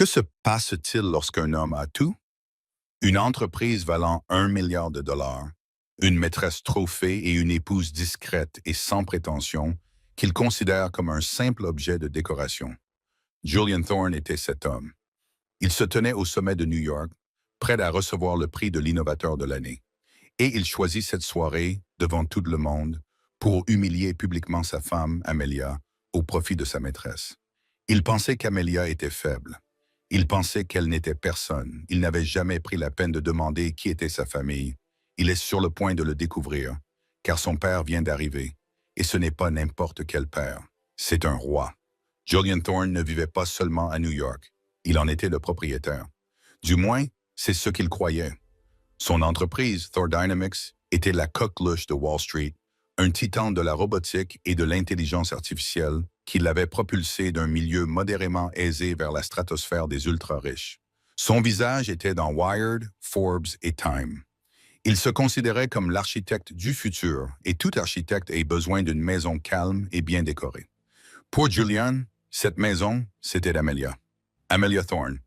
Que se passe-t-il lorsqu'un homme a tout? Une entreprise valant 1 milliard de dollars, une maîtresse trophée et une épouse discrète et sans prétention qu'il considère comme un simple objet de décoration. Julian Thorne était cet homme. Il se tenait au sommet de New York, prêt à recevoir le prix de l'innovateur de l'année. Et il choisit cette soirée, devant tout le monde, pour humilier publiquement sa femme, Amelia, au profit de sa maîtresse. Il pensait qu'Amelia était faible. Il pensait qu'elle n'était personne. Il n'avait jamais pris la peine de demander qui était sa famille. Il est sur le point de le découvrir, car son père vient d'arriver. Et ce n'est pas n'importe quel père. C'est un roi. Julian Thorne ne vivait pas seulement à New York. Il en était le propriétaire. Du moins, c'est ce qu'il croyait. Son entreprise, Thor Dynamics, était la coqueluche de Wall Street, un titan de la robotique et de l'intelligence artificielle qui l'avait propulsé d'un milieu modérément aisé vers la stratosphère des ultra-riches. Son visage était dans Wired, Forbes et Time. Il se considérait comme l'architecte du futur, et tout architecte a besoin d'une maison calme et bien décorée. Pour Julian, cette maison, c'était Amelia. Amelia Thorne.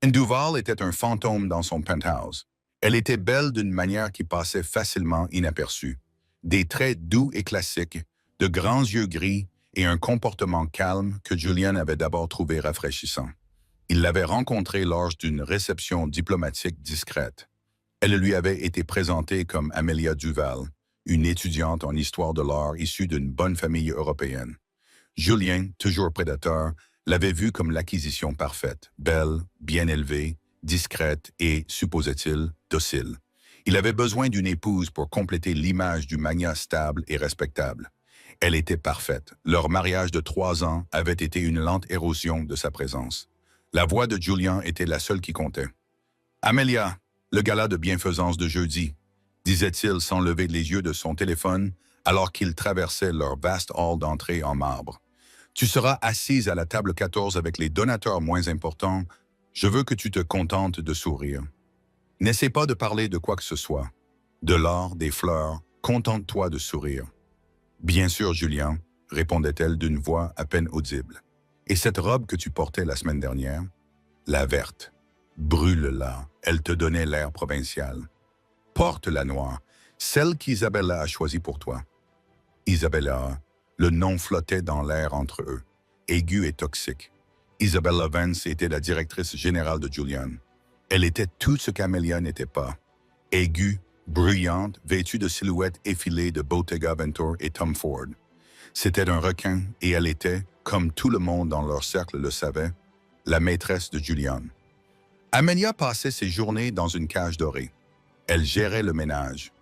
Duval était un fantôme dans son penthouse. Elle était belle d'une manière qui passait facilement inaperçue. Des traits doux et classiques, de grands yeux gris et un comportement calme que Julian avait d'abord trouvé rafraîchissant. Il l'avait rencontrée lors d'une réception diplomatique discrète. Elle lui avait été présentée comme Amelia Duval, une étudiante en histoire de l'art issue d'une bonne famille européenne. Julien, toujours prédateur, l'avait vue comme l'acquisition parfaite, belle, bien élevée, discrète et, supposait-il, docile. Il avait besoin d'une épouse pour compléter l'image du magnat stable et respectable. Elle était parfaite. Leur mariage de 3 ans avait été une lente érosion de sa présence. La voix de Julian était la seule qui comptait. « Amelia, le gala de bienfaisance de jeudi », disait-il sans lever les yeux de son téléphone alors qu'ils traversaient leur vaste hall d'entrée en marbre. « Tu seras assise à la table 14 avec les donateurs moins importants. Je veux que tu te contentes de sourire. N'essaie pas de parler de quoi que ce soit. De l'or, des fleurs, contente-toi de sourire. » « Bien sûr, Julien, » répondait-elle d'une voix à peine audible. « Et cette robe que tu portais la semaine dernière? La verte. Brûle-la, elle te donnait l'air provincial. Porte la noire, celle qu'Isabella a choisie pour toi. » Isabella, le nom flottait dans l'air entre eux, aigu et toxique. Isabella Vance était la directrice générale de Julian. Elle était tout ce qu'Amelia n'était pas. Aiguë, bruyante, vêtue de silhouettes effilées de Bottega Ventura et Tom Ford. C'était un requin et elle était, comme tout le monde dans leur cercle le savait, la maîtresse de Julian. Amelia passait ses journées dans une cage dorée. Elle gérait le ménage.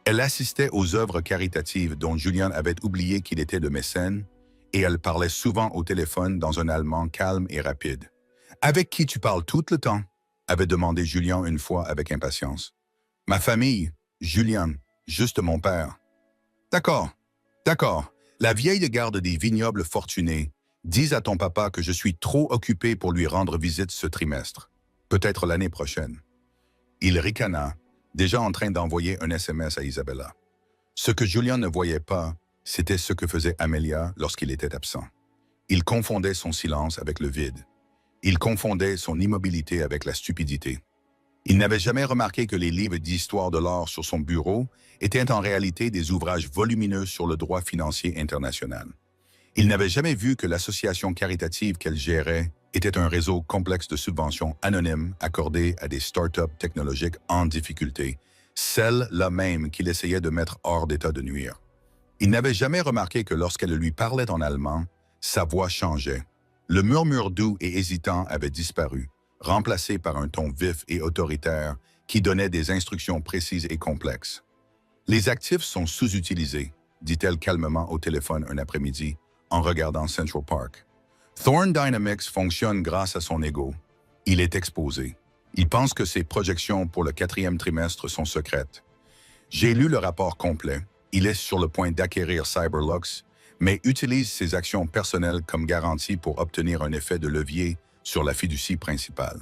Elle assistait aux œuvres caritatives dont Julian avait oublié qu'il était le mécène et elle parlait souvent au téléphone dans un allemand calme et rapide. « Avec qui tu parles tout le temps ?» avait demandé Julian une fois avec impatience. « Ma famille, Julian, juste mon père. »« D'accord, d'accord. La vieille garde des vignobles fortunés. Dis à ton papa que je suis trop occupé pour lui rendre visite ce trimestre. Peut-être l'année prochaine. » Il ricana, déjà en train d'envoyer un SMS à Isabella. Ce que Julian ne voyait pas, c'était ce que faisait Amelia lorsqu'il était absent. Il confondait son silence avec le vide. Il confondait son immobilité avec la stupidité. Il n'avait jamais remarqué que les livres d'histoire de l'art sur son bureau étaient en réalité des ouvrages volumineux sur le droit financier international. Il n'avait jamais vu que l'association caritative qu'elle gérait était un réseau complexe de subventions anonymes accordées à des start-up technologiques en difficulté, celles-là même qu'il essayait de mettre hors d'état de nuire. Il n'avait jamais remarqué que lorsqu'elle lui parlait en allemand, sa voix changeait. Le murmure doux et hésitant avait disparu, remplacé par un ton vif et autoritaire qui donnait des instructions précises et complexes. « Les actifs sont sous-utilisés », dit-elle calmement au téléphone un après-midi, en regardant Central Park. Thorne Dynamics fonctionne grâce à son ego. Il est exposé. Il pense que ses projections pour le 4e trimestre sont secrètes. J'ai lu le rapport complet. Il est sur le point d'acquérir Cyberlux, mais utilise ses actions personnelles comme garantie pour obtenir un effet de levier sur la fiducie principale.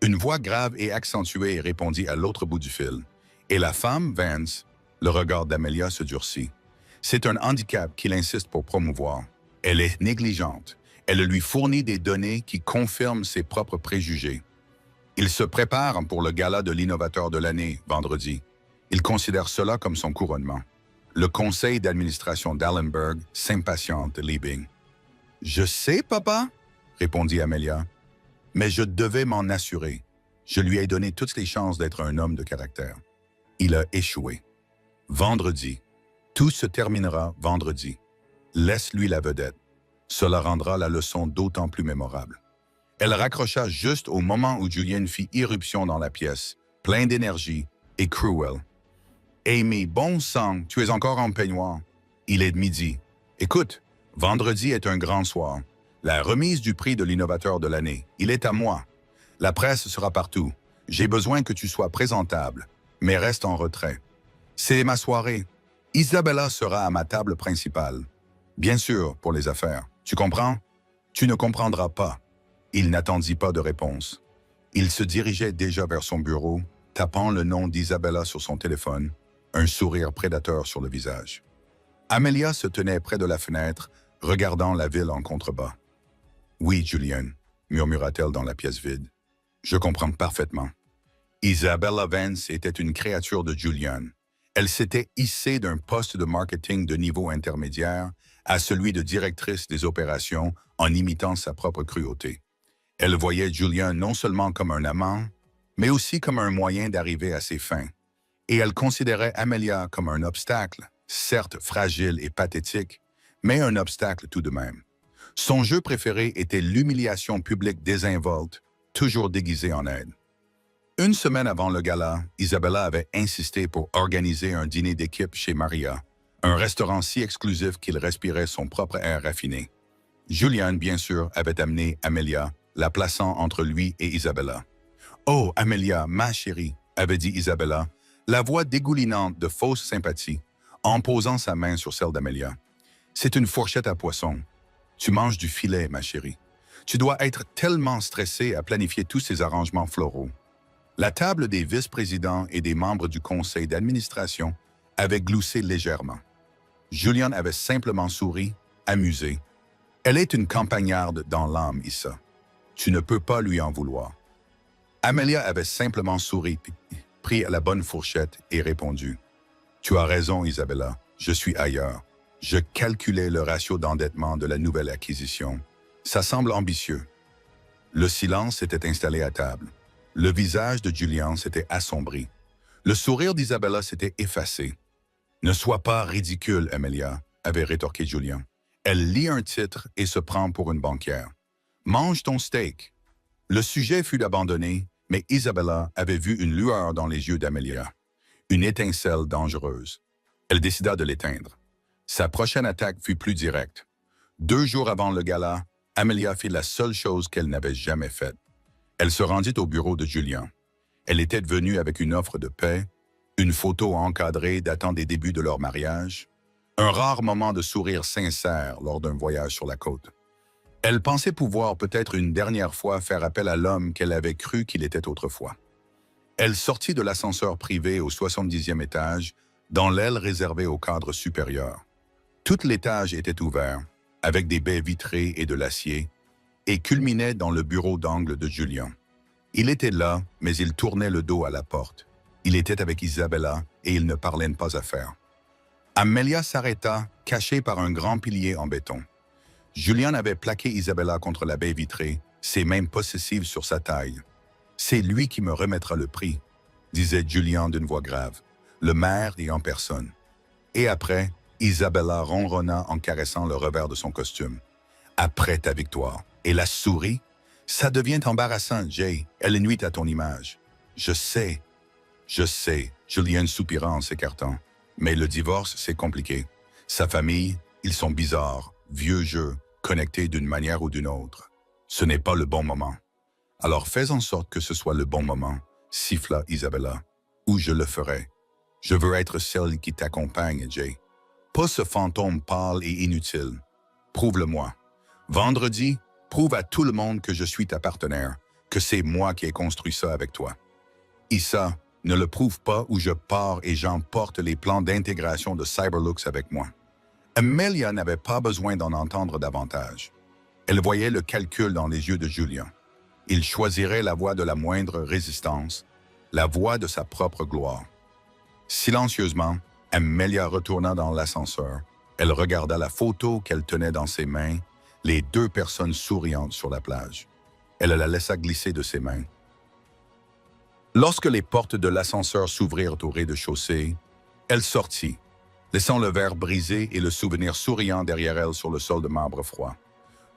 Une voix grave et accentuée répondit à l'autre bout du fil. Et la femme, Vance, le regard d'Amelia se durcit. C'est un handicap qu'il insiste pour promouvoir. Elle est négligente. Elle lui fournit des données qui confirment ses propres préjugés. Il se prépare pour le gala de l'innovateur de l'année, vendredi. Il considère cela comme son couronnement. Le conseil d'administration d'Allenberg s'impatiente de Liebing. « Je sais, papa, » répondit Amelia, « mais je devais m'en assurer. Je lui ai donné toutes les chances d'être un homme de caractère. Il a échoué. Vendredi. Tout se terminera vendredi. Laisse-lui la vedette. Cela rendra la leçon d'autant plus mémorable. » Elle raccrocha juste au moment où Julien fit irruption dans la pièce, plein d'énergie et cruel. « Amy, bon sang, tu es encore en peignoir. Il est midi. Écoute, vendredi est un grand soir. La remise du prix de l'innovateur de l'année. Il est à moi. La presse sera partout. J'ai besoin que tu sois présentable, mais reste en retrait. C'est ma soirée. Isabella sera à ma table principale. Bien sûr, pour les affaires. Tu comprends? Tu ne comprendras pas. » Il n'attendit pas de réponse. Il se dirigeait déjà vers son bureau, tapant le nom d'Isabella sur son téléphone, un sourire prédateur sur le visage. Amelia se tenait près de la fenêtre, regardant la ville en contrebas. « Oui, Julian, » murmura-t-elle dans la pièce vide. « Je comprends parfaitement. » Isabella Vance était une créature de Julian. Elle s'était hissée d'un poste de marketing de niveau intermédiaire à celui de directrice des opérations en imitant sa propre cruauté. Elle voyait Julian non seulement comme un amant, mais aussi comme un moyen d'arriver à ses fins. Et elle considérait Amelia comme un obstacle, certes fragile et pathétique, mais un obstacle tout de même. Son jeu préféré était l'humiliation publique désinvolte, toujours déguisée en aide. Une semaine avant le gala, Isabella avait insisté pour organiser un dîner d'équipe chez Maria, un restaurant si exclusif qu'il respirait son propre air raffiné. Julian, bien sûr, avait amené Amelia, la plaçant entre lui et Isabella. « Oh, Amelia, ma chérie, » avait dit Isabella, la voix dégoulinante de fausse sympathie, en posant sa main sur celle d'Amelia. « C'est une fourchette à poisson. Tu manges du filet, ma chérie. Tu dois être tellement stressée à planifier tous ces arrangements floraux. » La table des vice-présidents et des membres du conseil d'administration avait gloussé légèrement. Julian avait simplement souri, amusé. « Elle est une campagnarde dans l'âme, Issa. Tu ne peux pas lui en vouloir. » Amelia avait simplement souri, pris la bonne fourchette et répondu. « Tu as raison, Isabella, je suis ailleurs. Je calculais le ratio d'endettement de la nouvelle acquisition. Ça semble ambitieux. » Le silence s'était installé à table. Le visage de Julian s'était assombri. Le sourire d'Isabella s'était effacé. « Ne sois pas ridicule, Amelia, » avait rétorqué Julian. Elle lit un titre et se prend pour une banquière. « Mange ton steak. » Le sujet fut abandonné, mais Isabella avait vu une lueur dans les yeux d'Amelia, une étincelle dangereuse. Elle décida de l'éteindre. Sa prochaine attaque fut plus directe. 2 jours avant le gala, Amelia fit la seule chose qu'elle n'avait jamais faite. Elle se rendit au bureau de Julian. Elle était venue avec une offre de paix, une photo encadrée datant des débuts de leur mariage, un rare moment de sourire sincère lors d'un voyage sur la côte. Elle pensait pouvoir peut-être une dernière fois faire appel à l'homme qu'elle avait cru qu'il était autrefois. Elle sortit de l'ascenseur privé au 70e étage, dans l'aile réservée au cadre supérieur. Tout l'étage était ouvert, avec des baies vitrées et de l'acier, et culminait dans le bureau d'angle de Julian. Il était là, mais il tournait le dos à la porte. Il était avec Isabella et ils ne parlaient pas affaires. Amelia s'arrêta, cachée par un grand pilier en béton. Julian avait plaqué Isabella contre la baie vitrée, ses mains possessives sur sa taille. « C'est lui qui me remettra le prix », disait Julian d'une voix grave, le maire et en personne. Et après, Isabella ronronna en caressant le revers de son costume. « Après ta victoire. Et la souris? Ça devient embarrassant, Jay. Elle nuit à ton image. »« Je sais. » Julian soupira en s'écartant. « Mais le divorce, c'est compliqué. Sa famille, ils sont bizarres, vieux jeux, connectés d'une manière ou d'une autre. Ce n'est pas le bon moment. » « Alors fais en sorte que ce soit le bon moment, » siffla Isabella, « ou je le ferai. Je veux être celle qui t'accompagne, Jay. Pas ce fantôme pâle et inutile. Prouve-le-moi. Vendredi, prouve à tout le monde que je suis ta partenaire, que c'est moi qui ai construit ça avec toi. Issa, ne le prouve pas ou je pars et j'emporte les plans d'intégration de Cyberlux avec moi. » Amelia n'avait pas besoin d'en entendre davantage. Elle voyait le calcul dans les yeux de Julien. Il choisirait la voie de la moindre résistance, la voie de sa propre gloire. Silencieusement, Amelia retourna dans l'ascenseur. Elle regarda la photo qu'elle tenait dans ses mains, les deux personnes souriantes sur la plage. Elle la laissa glisser de ses mains. Lorsque les portes de l'ascenseur s'ouvrirent au rez-de-chaussée, elle sortit, laissant le verre brisé et le souvenir souriant derrière elle sur le sol de marbre froid.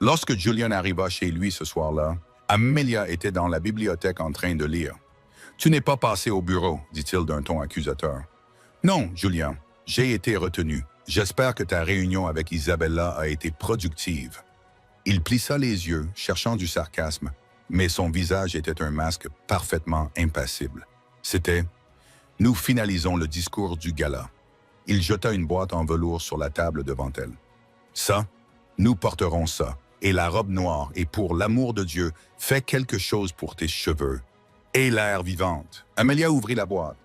Lorsque Julian arriva chez lui ce soir-là, Amelia était dans la bibliothèque en train de lire. « Tu n'es pas passé au bureau, dit-il d'un ton accusateur. « Non, Julian, j'ai été retenu. J'espère que ta réunion avec Isabella a été productive. » Il plissa les yeux, cherchant du sarcasme, mais son visage était un masque parfaitement impassible. C'était « Nous finalisons le discours du gala. » Il jeta une boîte en velours sur la table devant elle. « Ça, nous porterons ça. Et la robe noire, et pour l'amour de Dieu, fais quelque chose pour tes cheveux. » Et l'air vivante. Amelia ouvrit la boîte.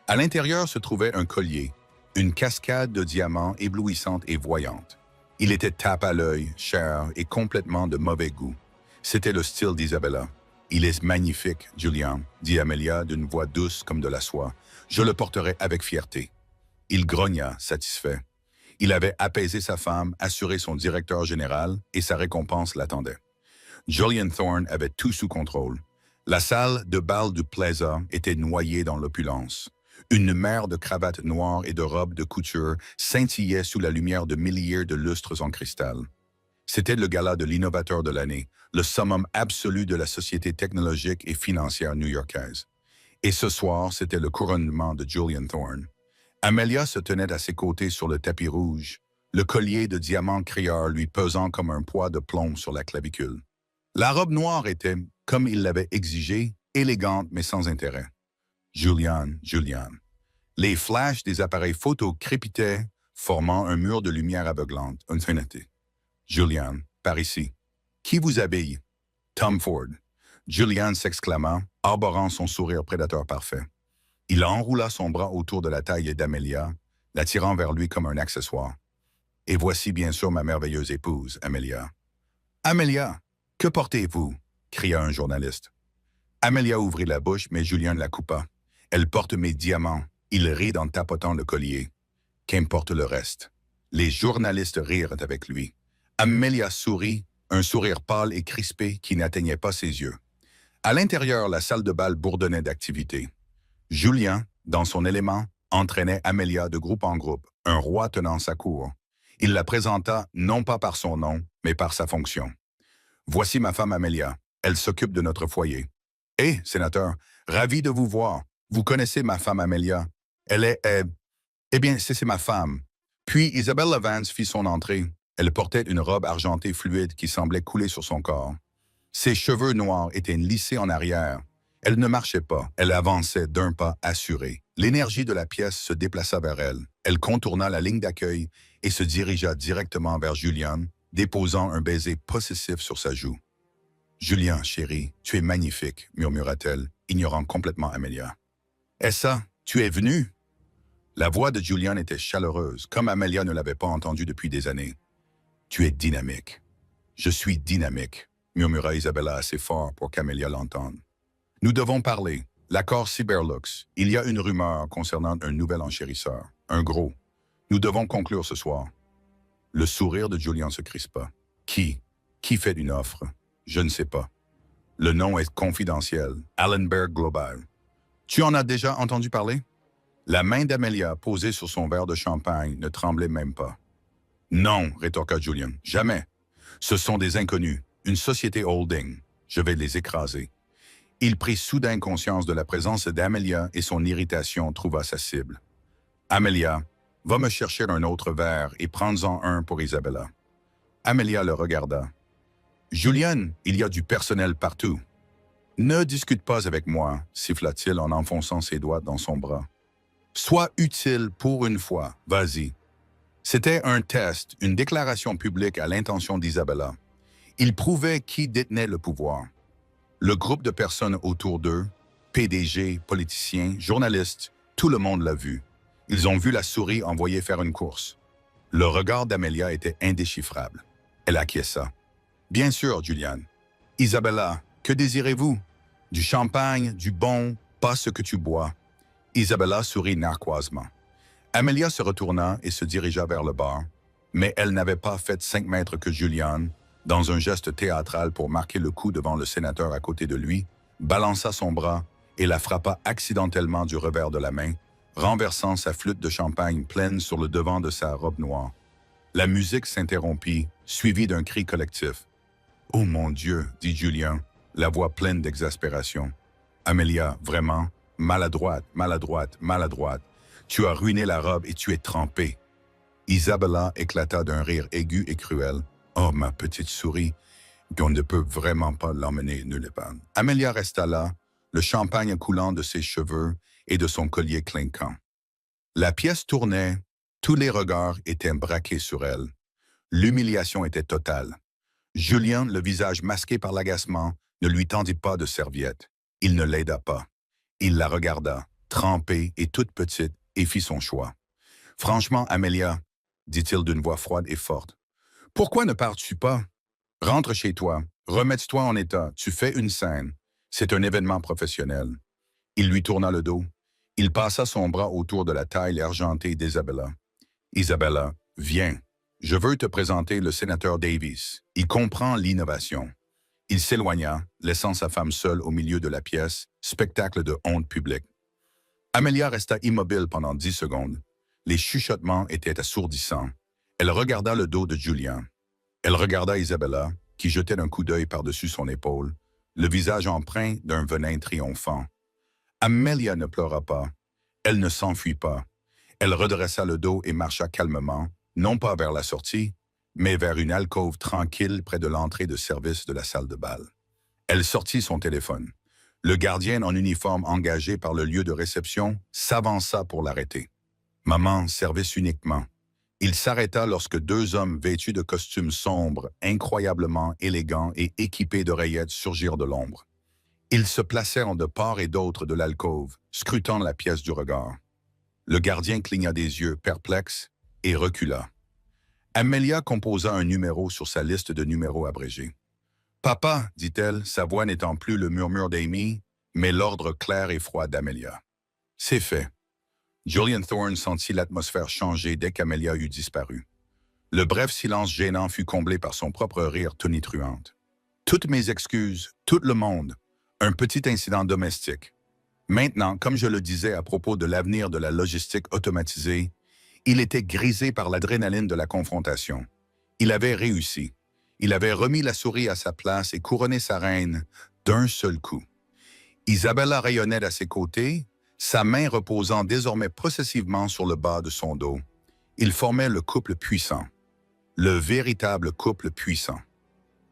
À l'intérieur se trouvait un collier, une cascade de diamants éblouissante et voyante. Il était tape à l'œil, cher et complètement de mauvais goût. C'était le style d'Isabella. « Il est magnifique, Julian, » dit Amelia d'une voix douce comme de la soie. « Je le porterai avec fierté. » Il grogna, satisfait. Il avait apaisé sa femme, assuré son directeur général, et sa récompense l'attendait. Julian Thorne avait tout sous contrôle. La salle de bal du Plaza était noyée dans l'opulence. Une mer de cravates noires et de robes de couture scintillait sous la lumière de milliers de lustres en cristal. C'était le gala de l'innovateur de l'année, le summum absolu de la société technologique et financière new-yorkaise. Et ce soir, c'était le couronnement de Julian Thorne. Amelia se tenait à ses côtés sur le tapis rouge, le collier de diamants criards lui pesant comme un poids de plomb sur la clavicule. La robe noire était, comme il l'avait exigé, élégante mais sans intérêt. Julian. Les flashs des appareils photo crépitaient, formant un mur de lumière aveuglante. Julian, par ici. Qui vous habille? Tom Ford. Julian s'exclama, arborant son sourire prédateur parfait. Il enroula son bras autour de la taille d'Amelia, l'attirant vers lui comme un accessoire. « Et voici bien sûr ma merveilleuse épouse, Amelia. »« Amelia, que portez-vous » cria un journaliste. Amelia ouvrit la bouche, mais Julian la coupa. « Elle porte mes diamants. » Il rit en tapotant le collier. « Qu'importe le reste. » Les journalistes rirent avec lui. Amelia sourit, un sourire pâle et crispé qui n'atteignait pas ses yeux. À l'intérieur, la salle de bal bourdonnait d'activité. Julian, dans son élément, entraînait Amelia de groupe en groupe, un roi tenant sa cour. Il la présenta non pas par son nom, mais par sa fonction. « Voici ma femme Amelia. Elle s'occupe de notre foyer. »« Eh, sénateur, ravi de vous voir. Vous connaissez ma femme Amelia. Elle est... Eh bien, c'est ma femme. » Puis Isabella Vance fit son entrée. Elle portait une robe argentée fluide qui semblait couler sur son corps. Ses cheveux noirs étaient lissés en arrière. Elle ne marchait pas, elle avançait d'un pas assuré. L'énergie de la pièce se déplaça vers elle. Elle contourna la ligne d'accueil et se dirigea directement vers Julian, déposant un baiser possessif sur sa joue. « Julian, chéri, tu es magnifique, » murmura-t-elle, ignorant complètement Amelia. « Est-ce ça? Tu es venu? » La voix de Julian était chaleureuse, comme Amelia ne l'avait pas entendue depuis des années. « Tu es dynamique. »« Je suis dynamique, » murmura Isabella assez fort pour qu'Amelia l'entende. « Nous devons parler. L'accord Cyberlux. Il y a une rumeur concernant un nouvel enchérisseur. Un gros. Nous devons conclure ce soir. » Le sourire de Julian se crispa. « Qui? Qui fait une offre? » « Je ne sais pas. Le nom est confidentiel. Allenberg Global. »« Tu en as déjà entendu parler? » La main d'Amelia, posée sur son verre de champagne, ne tremblait même pas. « Non, rétorqua Julian. Jamais. Ce sont des inconnus. Une société holding. Je vais les écraser. » Il prit soudain conscience de la présence d'Amelia et son irritation trouva sa cible. « Amelia, va me chercher un autre verre et prends-en un pour Isabella. » Amelia le regarda. « Julian, il y a du personnel partout. »« Ne discute pas avec moi, » siffla-t-il en enfonçant ses doigts dans son bras. « Sois utile pour une fois, vas-y. » C'était un test, une déclaration publique à l'intention d'Isabella. Il prouvait qui détenait le pouvoir. Le groupe de personnes autour d'eux, PDG, politiciens, journalistes, tout le monde l'a vu. Ils ont vu la souris envoyer faire une course. Le regard d'Amelia était indéchiffrable. Elle acquiesça. « Bien sûr, Julian. Isabella, que désirez-vous? Du champagne, du bon, pas ce que tu bois. Isabella sourit narquoisement. Amelia se retourna et se dirigea vers le bar, mais elle n'avait pas fait 5 mètres que Julian, dans un geste théâtral pour marquer le coup devant le sénateur à côté de lui, balança son bras et la frappa accidentellement du revers de la main, renversant sa flûte de champagne pleine sur le devant de sa robe noire. La musique s'interrompit, suivie d'un cri collectif. « Oh mon Dieu !» dit Julien, la voix pleine d'exaspération. « Amelia, vraiment, maladroite, maladroite, maladroite. Tu as ruiné la robe et tu es trempée. » Isabella éclata d'un rire aigu et cruel. « Oh, ma petite souris, qu'on ne peut vraiment pas l'emmener nulle part. » Amelia resta là, le champagne coulant de ses cheveux et de son collier clinquant. La pièce tournait, tous les regards étaient braqués sur elle. L'humiliation était totale. Julien, le visage masqué par l'agacement, ne lui tendit pas de serviette. Il ne l'aida pas. Il la regarda, trempée et toute petite, et fit son choix. « Franchement, Amelia, dit-il d'une voix froide et forte, pourquoi ne pars-tu pas? Rentre chez toi, remets-toi en état, tu fais une scène. C'est un événement professionnel. » Il lui tourna le dos. Il passa son bras autour de la taille argentée d'Isabella. « Isabella, viens. Je veux te présenter le sénateur Davis. Il comprend l'innovation. » Il s'éloigna, laissant sa femme seule au milieu de la pièce, spectacle de honte publique. Amelia resta immobile pendant 10 secondes. Les chuchotements étaient assourdissants. Elle regarda le dos de Julien. Elle regarda Isabella, qui jetait un coup d'œil par-dessus son épaule, le visage empreint d'un venin triomphant. Amelia ne pleura pas. Elle ne s'enfuit pas. Elle redressa le dos et marcha calmement, non pas vers la sortie, mais vers une alcôve tranquille près de l'entrée de service de la salle de bal. Elle sortit son téléphone. Le gardien en uniforme engagé par le lieu de réception s'avança pour l'arrêter. « Maman, service uniquement. » Il s'arrêta lorsque 2 hommes vêtus de costumes sombres, incroyablement élégants et équipés d'oreillettes surgirent de l'ombre. Ils se placèrent de part et d'autre de l'alcôve, scrutant la pièce du regard. Le gardien cligna des yeux, perplexe, et recula. Amelia composa un numéro sur sa liste de numéros abrégés. « Papa, dit-elle, sa voix n'étant plus le murmure d'Amy, mais l'ordre clair et froid d'Amelia. « C'est fait. » Julian Thorne sentit l'atmosphère changer dès qu'Amelia eut disparu. Le bref silence gênant fut comblé par son propre rire tonitruante. « Toutes mes excuses, tout le monde. Un petit incident domestique. Maintenant, comme je le disais à propos de l'avenir de la logistique automatisée, il était grisé par l'adrénaline de la confrontation. Il avait réussi. Il avait remis la souris à sa place et couronné sa reine d'un seul coup. Isabella rayonnait à ses côtés, sa main reposant désormais processivement sur le bas de son dos. Il formait le couple puissant. Le véritable couple puissant.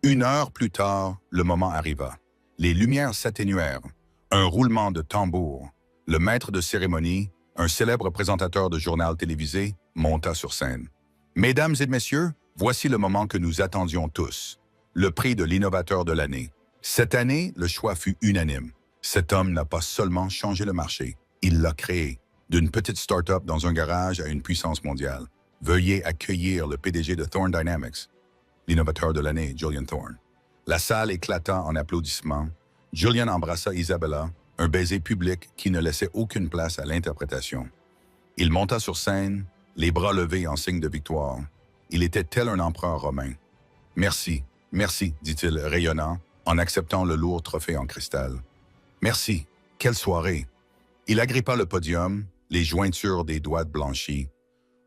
1 heure plus tard, le moment arriva. Les lumières s'atténuèrent. Un roulement de tambour. Le maître de cérémonie, un célèbre présentateur de journal télévisé, monta sur scène. « Mesdames et messieurs, voici le moment que nous attendions tous. Le prix de l'innovateur de l'année. Cette année, le choix fut unanime. Cet homme n'a pas seulement changé le marché, il l'a créé. D'une petite start-up dans un garage à une puissance mondiale. Veuillez accueillir le PDG de Thorne Dynamics, l'innovateur de l'année, Julian Thorne. » La salle éclata en applaudissements. Julian embrassa Isabella, un baiser public qui ne laissait aucune place à l'interprétation. Il monta sur scène, les bras levés en signe de victoire. Il était tel un empereur romain. « Merci, merci, dit-il rayonnant, en acceptant le lourd trophée en cristal. « Merci, quelle soirée! » Il agrippa le podium, les jointures des doigts blanchis.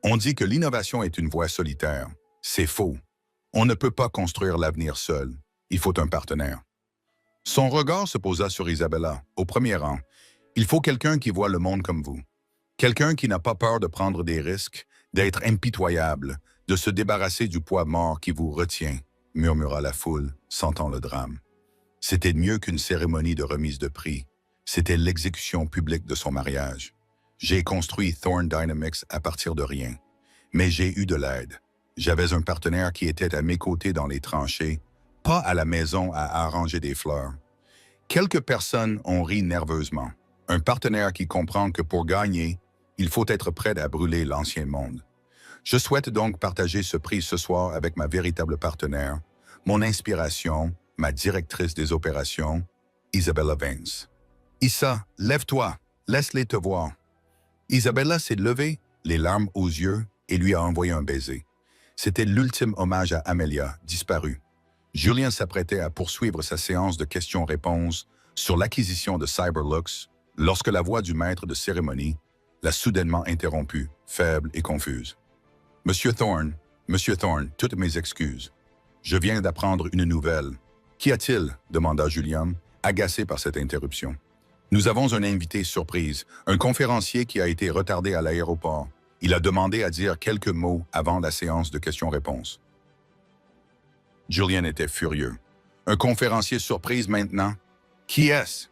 On dit que l'innovation est une voie solitaire. C'est faux. On ne peut pas construire l'avenir seul. Il faut un partenaire. Son regard se posa sur Isabella, au premier rang. Il faut quelqu'un qui voit le monde comme vous. Quelqu'un qui n'a pas peur de prendre des risques, d'être impitoyable, de se débarrasser du poids mort qui vous retient, murmura la foule, sentant le drame. C'était mieux qu'une cérémonie de remise de prix. C'était l'exécution publique de son mariage. J'ai construit Thorne Dynamics à partir de rien. Mais j'ai eu de l'aide. J'avais un partenaire qui était à mes côtés dans les tranchées, pas à la maison à arranger des fleurs. Quelques personnes ont ri nerveusement. Un partenaire qui comprend que pour gagner, il faut être prêt à brûler l'ancien monde. Je souhaite donc partager ce prix ce soir avec ma véritable partenaire, mon inspiration, ma directrice des opérations, Isabella Vance. Issa, lève-toi, laisse-les te voir. Isabella s'est levée, les larmes aux yeux, et lui a envoyé un baiser. C'était l'ultime hommage à Amelia, disparue. Julien s'apprêtait à poursuivre sa séance de questions-réponses sur l'acquisition de Cyberlux lorsque la voix du maître de cérémonie l'a soudainement interrompu, faible et confuse. « Monsieur Thorne, toutes mes excuses. Je viens d'apprendre une nouvelle. »« Qu'y a-t-il » demanda Julien, agacé par cette interruption. « Nous avons un invité surprise, un conférencier qui a été retardé à l'aéroport. Il a demandé à dire quelques mots avant la séance de questions-réponses. » Julien était furieux. « Un conférencier surprise maintenant? Qui est-ce? »«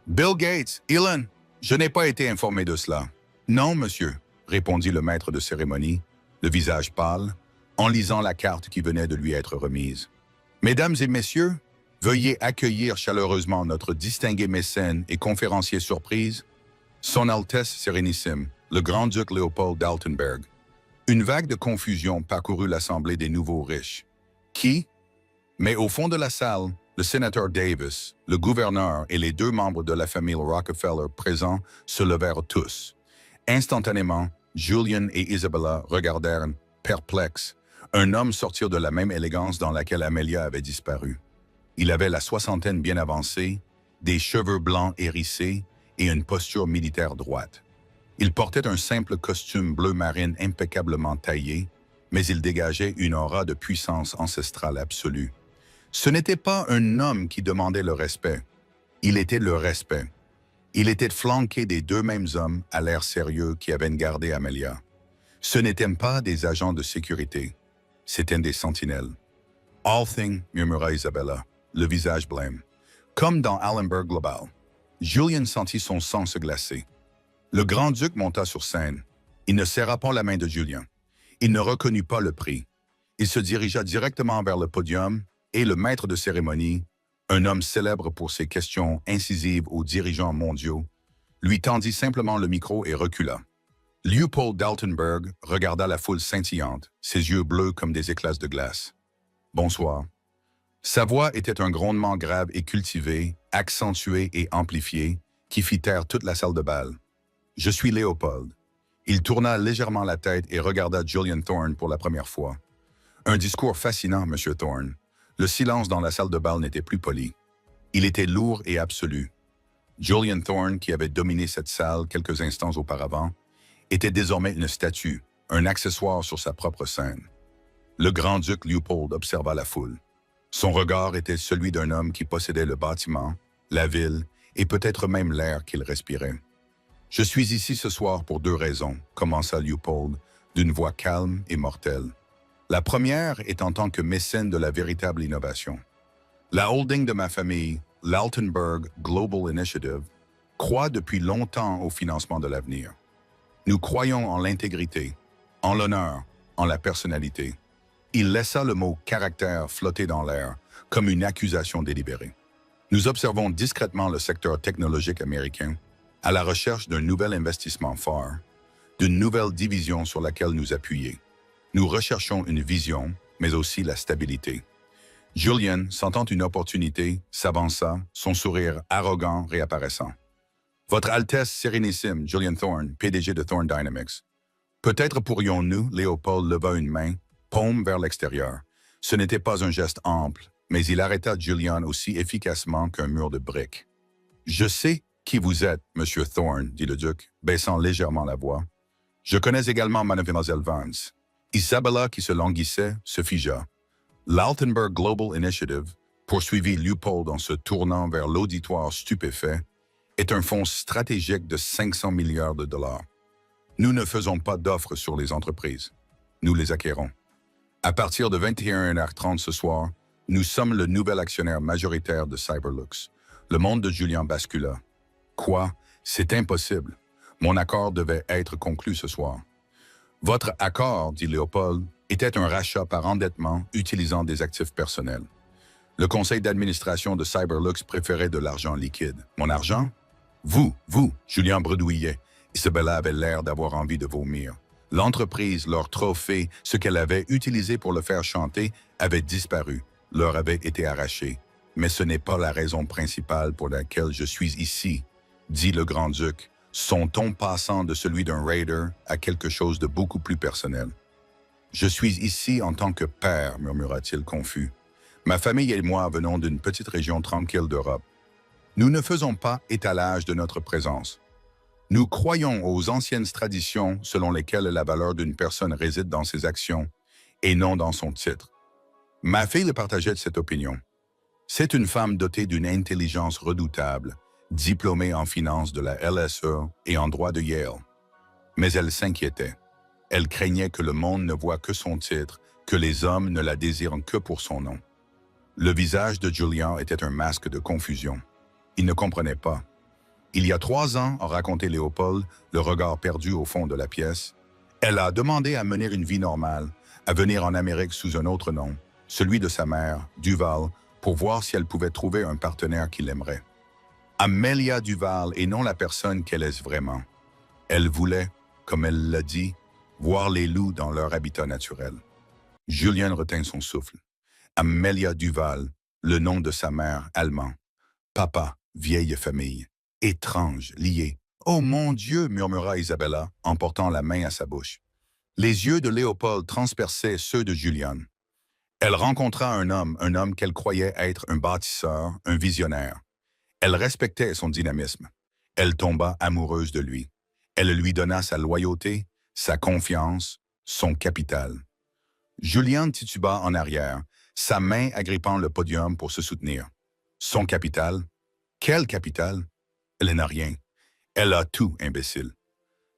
Bill Gates, Elon. Je n'ai pas été informé de cela. »« Non, monsieur, » répondit le maître de cérémonie, le visage pâle, en lisant la carte qui venait de lui être remise. « Mesdames et messieurs, veuillez accueillir chaleureusement notre distingué mécène et conférencier surprise, Son Altesse Sérénissime, le grand-duc Léopold d'Altenberg. » Une vague de confusion parcourut l'assemblée des nouveaux riches. Qui? Mais au fond de la salle, le sénateur Davis, le gouverneur et les 2 membres de la famille Rockefeller présents se levèrent tous. Instantanément, Julien et Isabella regardèrent, perplexes, un homme sortir de la même élégance dans laquelle Amelia avait disparu. Il avait la soixantaine bien avancée, des cheveux blancs hérissés et une posture militaire droite. Il portait un simple costume bleu marine impeccablement taillé, mais il dégageait une aura de puissance ancestrale absolue. Ce n'était pas un homme qui demandait le respect. Il était le respect. Il était flanqué des 2 mêmes hommes à l'air sérieux qui avaient gardé Amelia. Ce n'étaient pas des agents de sécurité. C'étaient des sentinelles. « All thing » murmura Isabella, le visage blême. Comme dans Allenberg Global. Julien sentit son sang se glacer. Le grand-duc monta sur scène. Il ne serra pas la main de Julien. Il ne reconnut pas le prix. Il se dirigea directement vers le podium et le maître de cérémonie, un homme célèbre pour ses questions incisives aux dirigeants mondiaux, lui tendit simplement le micro et recula. Léopold d'Altenberg regarda la foule scintillante, ses yeux bleus comme des éclats de glace. « Bonsoir. » Sa voix était un grondement grave et cultivé, accentué et amplifié, qui fit taire toute la salle de bal. « Je suis Léopold. » Il tourna légèrement la tête et regarda Julien Thorne pour la première fois. « Un discours fascinant, Monsieur Thorne. » Le silence dans la salle de bal n'était plus poli. Il était lourd et absolu. Julien Thorne, qui avait dominé cette salle quelques instants auparavant, était désormais une statue, un accessoire sur sa propre scène. Le grand-duc Léopold observa la foule. Son regard était celui d'un homme qui possédait le bâtiment, la ville et peut-être même l'air qu'il respirait. « Je suis ici ce soir pour 2 raisons, commença Léopold, d'une voix calme et mortelle. La première est en tant que mécène de la véritable innovation. La holding de ma famille, l'Altenberg Global Initiative, croit depuis longtemps au financement de l'avenir. Nous croyons en l'intégrité, en l'honneur, en la personnalité. » Il laissa le mot « caractère » flotter dans l'air, comme une accusation délibérée. Nous observons discrètement le secteur technologique américain à la recherche d'un nouvel investissement fort, d'une nouvelle division sur laquelle nous appuyer. Nous recherchons une vision, mais aussi la stabilité. Julien, sentant une opportunité, s'avança, son sourire arrogant réapparaissant. « Votre Altesse Sérénissime, Julien Thorne, PDG de Thorne Dynamics. Peut-être pourrions-nous, » Léopold leva une main, paume vers l'extérieur. Ce n'était pas un geste ample, mais il arrêta Julien aussi efficacement qu'un mur de briques. « Je sais qui vous êtes, Monsieur Thorne, » dit le duc, baissant légèrement la voix. « Je connais également Mademoiselle Vance. » Isabella, qui se languissait, se figea. L'Altenberg Global Initiative, poursuivit Léopold en se tournant vers l'auditoire stupéfait, est un fonds stratégique de 500 milliards de dollars. Nous ne faisons pas d'offres sur les entreprises. Nous les acquérons. À partir de 21h30 ce soir, nous sommes le nouvel actionnaire majoritaire de Cyberlux. Le monde de Julien bascula. Quoi? C'est impossible. Mon accord devait être conclu ce soir. Votre accord, dit Léopold, était un rachat par endettement utilisant des actifs personnels. Le conseil d'administration de Cyberlux préférait de l'argent liquide. Mon argent? Vous, Julien bredouillait. Isabella avait l'air d'avoir envie de vomir. L'entreprise, leur trophée, ce qu'elle avait utilisé pour le faire chanter, avait disparu. leur avait été arraché. Mais ce n'est pas la raison principale pour laquelle je suis ici, dit le grand-duc, son ton passant de celui d'un raider à quelque chose de beaucoup plus personnel. Je suis ici en tant que père, murmura-t-il confus. Ma famille et moi venons d'une petite région tranquille d'Europe. Nous ne faisons pas étalage de notre présence. Nous croyons aux anciennes traditions selon lesquelles la valeur d'une personne réside dans ses actions et non dans son titre. Ma fille partageait cette opinion. C'est une femme dotée d'une intelligence redoutable, diplômée en finance de la LSE et en droit de Yale. Mais elle s'inquiétait. Elle craignait que le monde ne voie que son titre, que les hommes ne la désirent que pour son nom. Le visage de Julian était un masque de confusion. Il ne comprenait pas. Il y a 3 ans, a raconté Léopold, le regard perdu au fond de la pièce, elle a demandé à mener une vie normale, à venir en Amérique sous un autre nom, celui de sa mère, Duval, pour voir si elle pouvait trouver un partenaire qui l'aimerait. Amelia Duval et non la personne qu'elle est vraiment. Elle voulait, comme elle l'a dit, voir les loups dans leur habitat naturel. Julien retint son souffle. Amelia Duval, le nom de sa mère, allemand. Papa, vieille famille. Étrange, lié. « Oh mon Dieu !» murmura Isabella, en portant la main à sa bouche. Les yeux de Léopold transperçaient ceux de Julian. Elle rencontra un homme qu'elle croyait être un bâtisseur, un visionnaire. Elle respectait son dynamisme. Elle tomba amoureuse de lui. Elle lui donna sa loyauté, sa confiance, son capital. Julian tituba en arrière, sa main agrippant le podium pour se soutenir. Son capital? Quel capital? Elle n'a rien. Elle a tout, imbécile.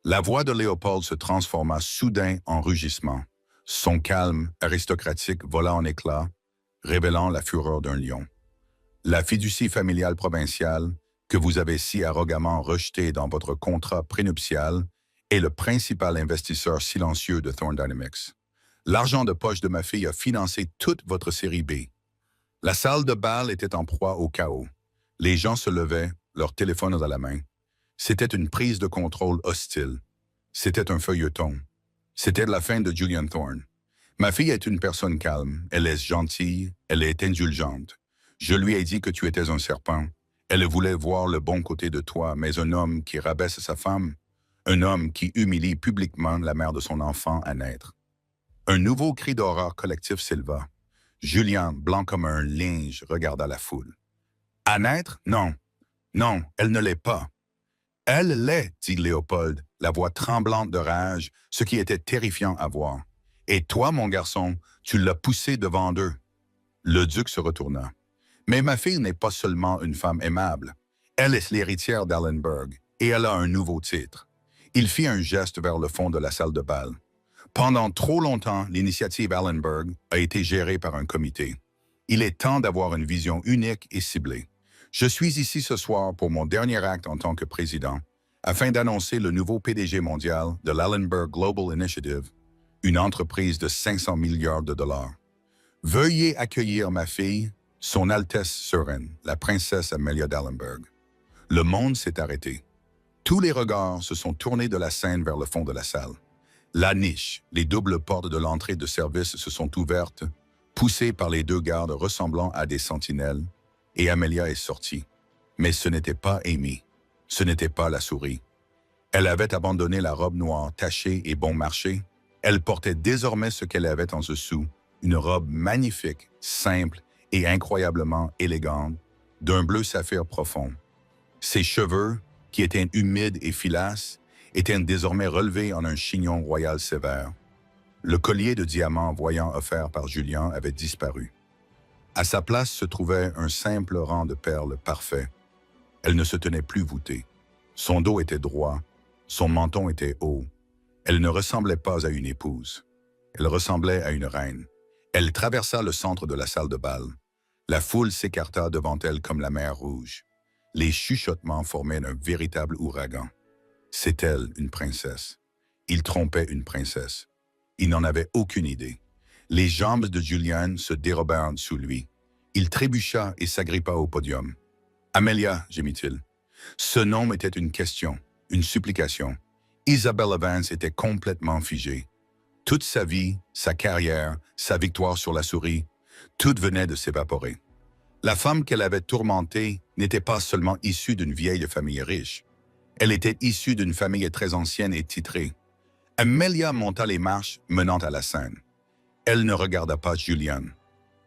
La voix de Léopold se transforma soudain en rugissement. Son calme aristocratique vola en éclats, révélant la fureur d'un lion. La fiducie familiale provinciale, que vous avez si arrogamment rejetée dans votre contrat prénuptial, est le principal investisseur silencieux de Thorne Dynamics. L'argent de poche de ma fille a financé toute votre série B. La salle de bal était en proie au chaos. Les gens se levaient, leurs téléphones à la main. C'était une prise de contrôle hostile. C'était un feuilleton. C'était la fin de Julian Thorne. Ma fille est une personne calme. Elle est gentille. Elle est indulgente. Je lui ai dit que tu étais un serpent. Elle voulait voir le bon côté de toi, mais un homme qui rabaisse sa femme, un homme qui humilie publiquement la mère de son enfant à naître. Un nouveau cri d'horreur collectif s'éleva. Julian, blanc comme un linge, regarda la foule. À naître? Non. Non, elle ne l'est pas. Elle l'est, dit Léopold, la voix tremblante de rage, ce qui était terrifiant à voir. Et toi, mon garçon, tu l'as poussée devant eux. Le duc se retourna. Mais ma fille n'est pas seulement une femme aimable. Elle est l'héritière d'Allenberg, et elle a un nouveau titre. Il fit un geste vers le fond de la salle de bal. Pendant trop longtemps, l'initiative Allenberg a été gérée par un comité. Il est temps d'avoir une vision unique et ciblée. Je suis ici ce soir pour mon dernier acte en tant que président, afin d'annoncer le nouveau PDG mondial de l'Allenberg Global Initiative, une entreprise de 500 milliards de dollars. Veuillez accueillir ma fille, Son Altesse Sereine, la princesse Amelia d'Allenberg. Le monde s'est arrêté. Tous les regards se sont tournés de la scène vers le fond de la salle. La niche, les doubles portes de l'entrée de service se sont ouvertes, poussées par les 2 gardes ressemblant à des sentinelles, et Amelia est sortie. Mais ce n'était pas Amy. Ce n'était pas la souris. Elle avait abandonné la robe noire tachée et bon marché. Elle portait désormais ce qu'elle avait en dessous, une robe magnifique, simple et incroyablement élégante, d'un bleu saphir profond. Ses cheveux, qui étaient humides et filasses, étaient désormais relevés en un chignon royal sévère. Le collier de diamants voyant offert par Julien avait disparu. À sa place se trouvait un simple rang de perles parfait. Elle ne se tenait plus voûtée. Son dos était droit, son menton était haut. Elle ne ressemblait pas à une épouse. Elle ressemblait à une reine. Elle traversa le centre de la salle de bal. La foule s'écarta devant elle comme la mer Rouge. Les chuchotements formaient un véritable ouragan. C'est elle, une princesse. Il trompait une princesse. Il n'en avait aucune idée. Les jambes de Julian se dérobèrent sous lui. Il trébucha et s'agrippa au podium. « Amelia » gémit-il. Ce nom était une question, une supplication. Isabella Vance était complètement figée. Toute sa vie, sa carrière, sa victoire sur la souris, Tout venait de s'évaporer. La femme qu'elle avait tourmentée n'était pas seulement issue d'une vieille famille riche. Elle était issue d'une famille très ancienne et titrée. Amelia monta les marches menant à la scène. Elle ne regarda pas Julian.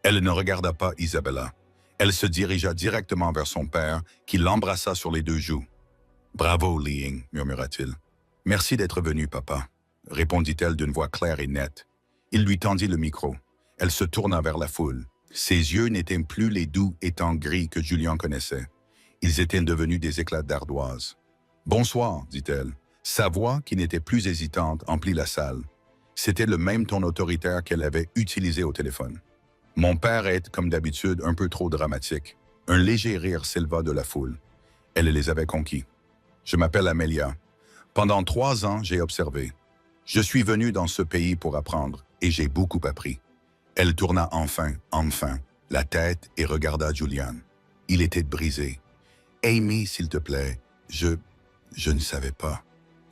Elle ne regarda pas Isabella. Elle se dirigea directement vers son père, qui l'embrassa sur les deux joues. « Bravo, Li-Ying » murmura-t-il. « Merci d'être venu, papa » répondit-elle d'une voix claire et nette. Il lui tendit le micro. Elle se tourna vers la foule. Ses yeux n'étaient plus les doux étangs gris que Julian connaissait. Ils étaient devenus des éclats d'ardoise. « Bonsoir » dit-elle. Sa voix, qui n'était plus hésitante, emplit la salle. C'était le même ton autoritaire qu'elle avait utilisé au téléphone. Mon père est, comme d'habitude, un peu trop dramatique. Un léger rire s'éleva de la foule. Elle les avait conquis. Je m'appelle Amelia. Pendant 3 ans, j'ai observé. Je suis venu dans ce pays pour apprendre, et j'ai beaucoup appris. Elle tourna enfin, la tête et regarda Julian. Il était brisé. « Amy, s'il te plaît, je ne savais pas.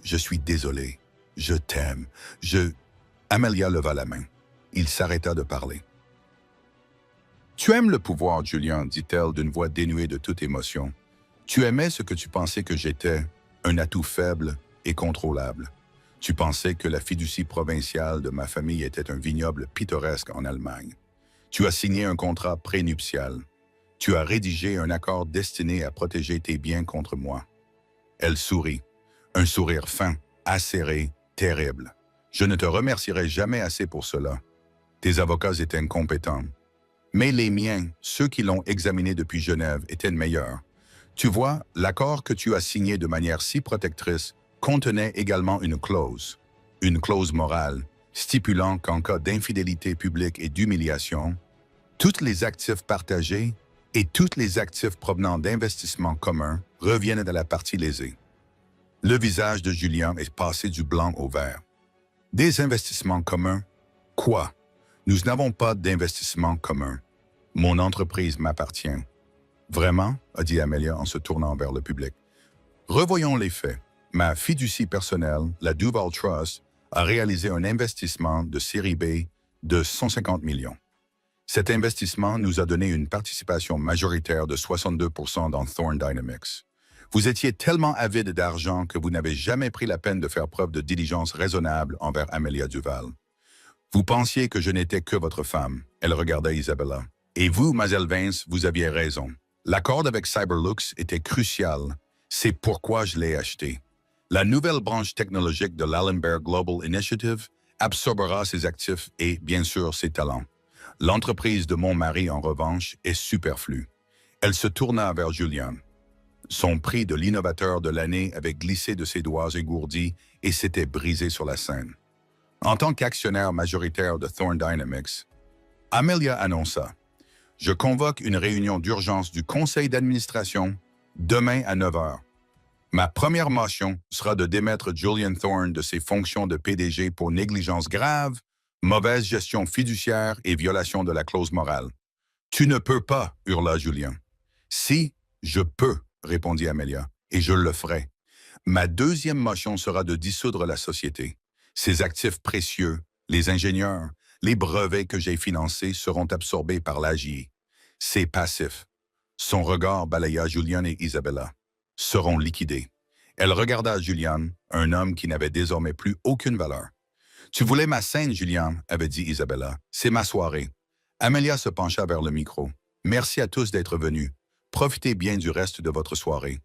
Je suis désolé. Je t'aime. Amelia leva la main. Il s'arrêta de parler. « Tu aimes le pouvoir, Julian, dit-elle d'une voix dénuée de toute émotion. Tu aimais ce que tu pensais que j'étais, un atout faible et contrôlable. Tu pensais que la fiducie provinciale de ma famille était un vignoble pittoresque en Allemagne. Tu as signé un contrat prénuptial. Tu as rédigé un accord destiné à protéger tes biens contre moi. » Elle sourit, un sourire fin, acéré, terrible. « Je ne te remercierai jamais assez pour cela. Tes avocats étaient incompétents. Mais les miens, ceux qui l'ont examiné depuis Genève, étaient meilleurs. Tu vois, l'accord que tu as signé de manière si protectrice contenait également une clause morale, stipulant qu'en cas d'infidélité publique et d'humiliation, tous les actifs partagés et tous les actifs provenant d'investissements communs reviennent à la partie lésée. » Le visage de Julien est passé du blanc au vert. « Des investissements communs? Quoi? Nous n'avons pas d'investissement commun. Mon entreprise m'appartient. »« Vraiment? » a dit Amelia en se tournant vers le public. « Revoyons les faits. Ma fiducie personnelle, la Duval Trust, a réalisé un investissement de série B de 150 millions. Cet investissement nous a donné une participation majoritaire de 62% dans Thorne Dynamics. Vous étiez tellement avide d'argent que vous n'avez jamais pris la peine de faire preuve de diligence raisonnable envers Amelia Duval. Vous pensiez que je n'étais que votre femme. » Elle regarda Isabella. « Et vous, Mademoiselle Vance, vous aviez raison. L'accord avec Cyberlux était crucial. C'est pourquoi je l'ai acheté. La nouvelle branche technologique de l'Allenberg Global Initiative absorbera ses actifs et, bien sûr, ses talents. L'entreprise de mon mari, en revanche, est superflue. » Elle se tourna vers Julian. Son prix de l'innovateur de l'année avait glissé de ses doigts égourdis et s'était brisé sur la scène. En tant qu'actionnaire majoritaire de Thorne Dynamics, Amelia annonça « Je convoque une réunion d'urgence du conseil d'administration demain à 9 h. Ma première motion sera de démettre Julian Thorne de ses fonctions de PDG pour négligence grave, mauvaise gestion fiduciaire et violation de la clause morale. »« Tu ne peux pas, » hurla Julian. « Si, je peux, » répondit Amelia, « et je le ferai. Ma deuxième motion sera de dissoudre la société. Ses actifs précieux, les ingénieurs, les brevets que j'ai financés seront absorbés par l'AGI. Ses passifs, son regard balaya Julian et Isabella, seront liquidés. » Elle regarda Julian, un homme qui n'avait désormais plus aucune valeur. « Tu voulais ma scène, Julian, » avait dit Isabella. « C'est ma soirée. » Amelia se pencha vers le micro. « Merci à tous d'être venus. Profitez bien du reste de votre soirée. »«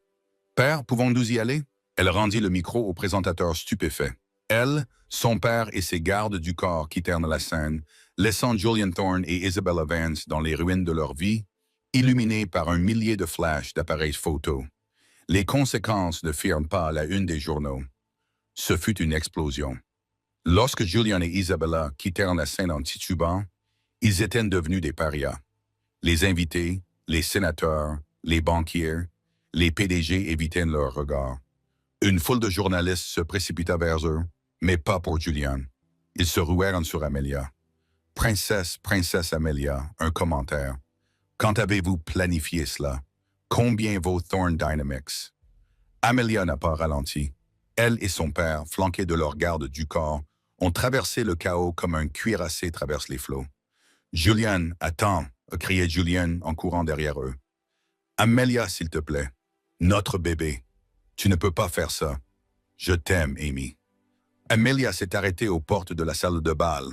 Père, pouvons-nous y aller? » Elle rendit le micro au présentateur stupéfait. Elle, son père et ses gardes du corps quittèrent la scène, laissant Julian Thorne et Isabella Vance dans les ruines de leur vie, illuminés par un millier de flashs d'appareils photo. Les conséquences ne firent pas la une des journaux. Ce fut une explosion. Lorsque Julian et Isabella quittèrent la scène en titubant, ils étaient devenus des parias. Les invités, les sénateurs, les banquiers, les PDG évitaient leur regard. Une foule de journalistes se précipita vers eux, mais pas pour Julian. Ils se ruèrent sur Amelia. « Princesse, princesse Amelia, un commentaire. Quand avez-vous planifié cela? Combien vaut Thorne Dynamics? » Amelia n'a pas ralenti. Elle et son père, flanqués de leurs gardes du corps, ont traversé le chaos comme un cuirassé traverse les flots. Julian, attends, a crié Julian en courant derrière eux. Amelia, s'il te plaît. Notre bébé. Tu ne peux pas faire ça. Je t'aime, Amy. Amelia s'est arrêtée aux portes de la salle de bal.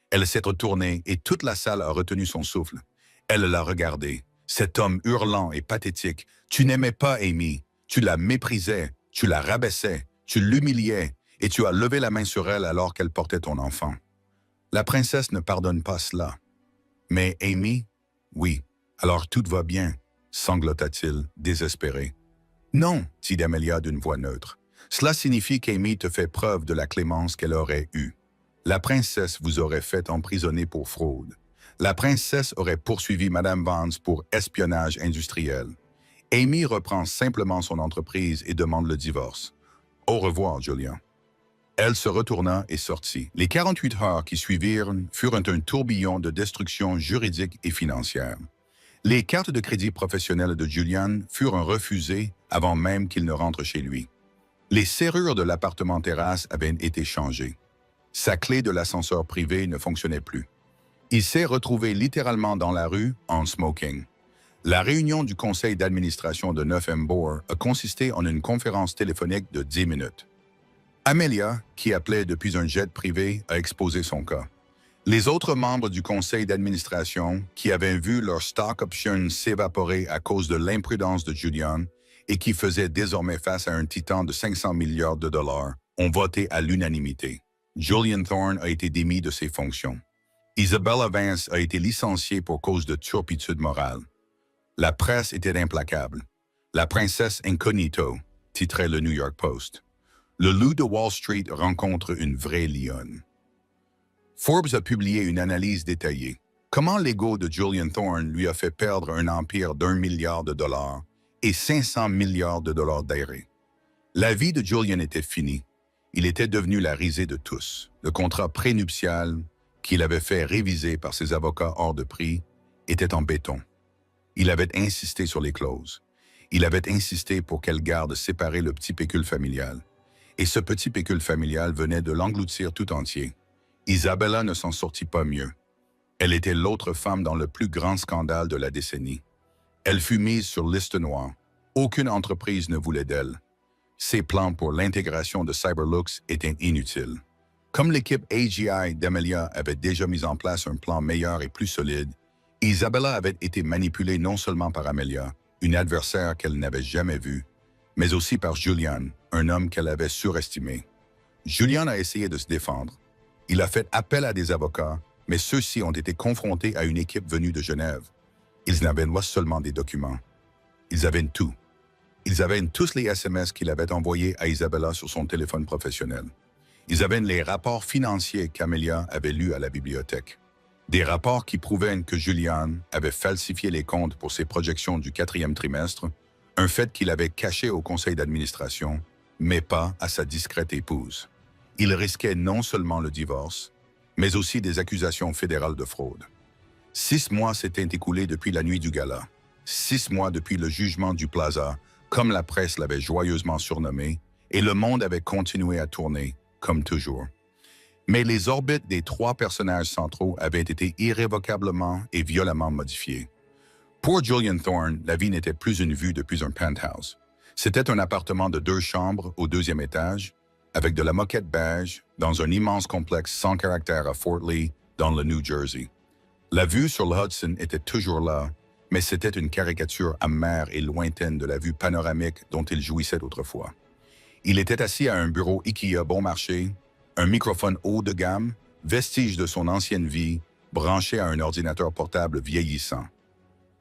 Elle s'est retournée et toute la salle a retenu son souffle. Elle l'a regardé. Cet homme hurlant et pathétique. Tu n'aimais pas Amy. Tu la méprisais. Tu la rabaissais. Tu l'humiliais. Et tu as levé la main sur elle alors qu'elle portait ton enfant. La princesse ne pardonne pas cela. Mais Amy? Oui. Alors tout va bien, sanglota-t-il, désespéré. Non, dit Amelia d'une voix neutre. Cela signifie qu'Amy te fait preuve de la clémence qu'elle aurait eue. La princesse vous aurait fait emprisonner pour fraude. La princesse aurait poursuivi Madame Vance pour espionnage industriel. Amy reprend simplement son entreprise et demande le divorce. Au revoir, Julian. Elle se retourna et sortit. Les 48 heures qui suivirent furent un tourbillon de destruction juridique et financière. Les cartes de crédit professionnelles de Julian furent refusées avant même qu'il ne rentre chez lui. Les serrures de l'appartement terrasse avaient été changées. Sa clé de l'ascenseur privé ne fonctionnait plus. Il s'est retrouvé littéralement dans la rue en smoking. La réunion du conseil d'administration de 9 Bourg a consisté en une conférence téléphonique de 10 minutes. Amelia, qui appelait depuis un jet privé, a exposé son cas. Les autres membres du conseil d'administration, qui avaient vu leur stock option s'évaporer à cause de l'imprudence de Julian et qui faisaient désormais face à un titan de 500 milliards de dollars, ont voté à l'unanimité. Julian Thorne a été démis de ses fonctions. Isabella Vance a été licenciée pour cause de turpitude morale. La presse était implacable. La princesse incognito, titrait le New York Post. Le loup de Wall Street rencontre une vraie lionne. Forbes a publié une analyse détaillée. Comment l'ego de Julian Thorne lui a fait perdre un empire d'1 milliard de dollars et 500 milliards de dollars d'aérés. La vie de Julian était finie. Il était devenu la risée de tous. Le contrat prénuptial qu'il avait fait réviser par ses avocats hors de prix était en béton. Il avait insisté sur les clauses. Il avait insisté pour qu'elle garde séparé le petit pécule familial. Et ce petit pécule familial venait de l'engloutir tout entier. Isabella ne s'en sortit pas mieux. Elle était l'autre femme dans le plus grand scandale de la décennie. Elle fut mise sur liste noire. Aucune entreprise ne voulait d'elle. Ses plans pour l'intégration de Cyberlux étaient inutiles. Comme l'équipe AGI d'Amelia avait déjà mis en place un plan meilleur et plus solide, Isabella avait été manipulée non seulement par Amelia, une adversaire qu'elle n'avait jamais vue, mais aussi par Julian, un homme qu'elle avait surestimé. Julian a essayé de se défendre. Il a fait appel à des avocats, mais ceux-ci ont été confrontés à une équipe venue de Genève. Ils n'avaient pas seulement des documents. Ils avaient tout. Ils avaient tous les SMS qu'il avait envoyés à Isabella sur son téléphone professionnel. Ils avaient les rapports financiers qu'Amelia avait lus à la bibliothèque. Des rapports qui prouvaient que Julian avait falsifié les comptes pour ses projections du 4e trimestre, un fait qu'il avait caché au conseil d'administration, mais pas à sa discrète épouse. Il risquait non seulement le divorce, mais aussi des accusations fédérales de fraude. 6 mois s'étaient écoulés depuis la nuit du gala. 6 mois depuis le jugement du Plaza, comme la presse l'avait joyeusement surnommé, et le monde avait continué à tourner, comme toujours. Mais les orbites des 3 personnages centraux avaient été irrévocablement et violemment modifiées. Pour Julian Thorne, la vie n'était plus une vue depuis un penthouse. C'était un appartement de 2 chambres au 2e étage, avec de la moquette beige, dans un immense complexe sans caractère à Fort Lee, dans le New Jersey. La vue sur le Hudson était toujours là, mais c'était une caricature amère et lointaine de la vue panoramique dont il jouissait autrefois. Il était assis à un bureau IKEA bon marché, un microphone haut de gamme, vestige de son ancienne vie, branché à un ordinateur portable vieillissant.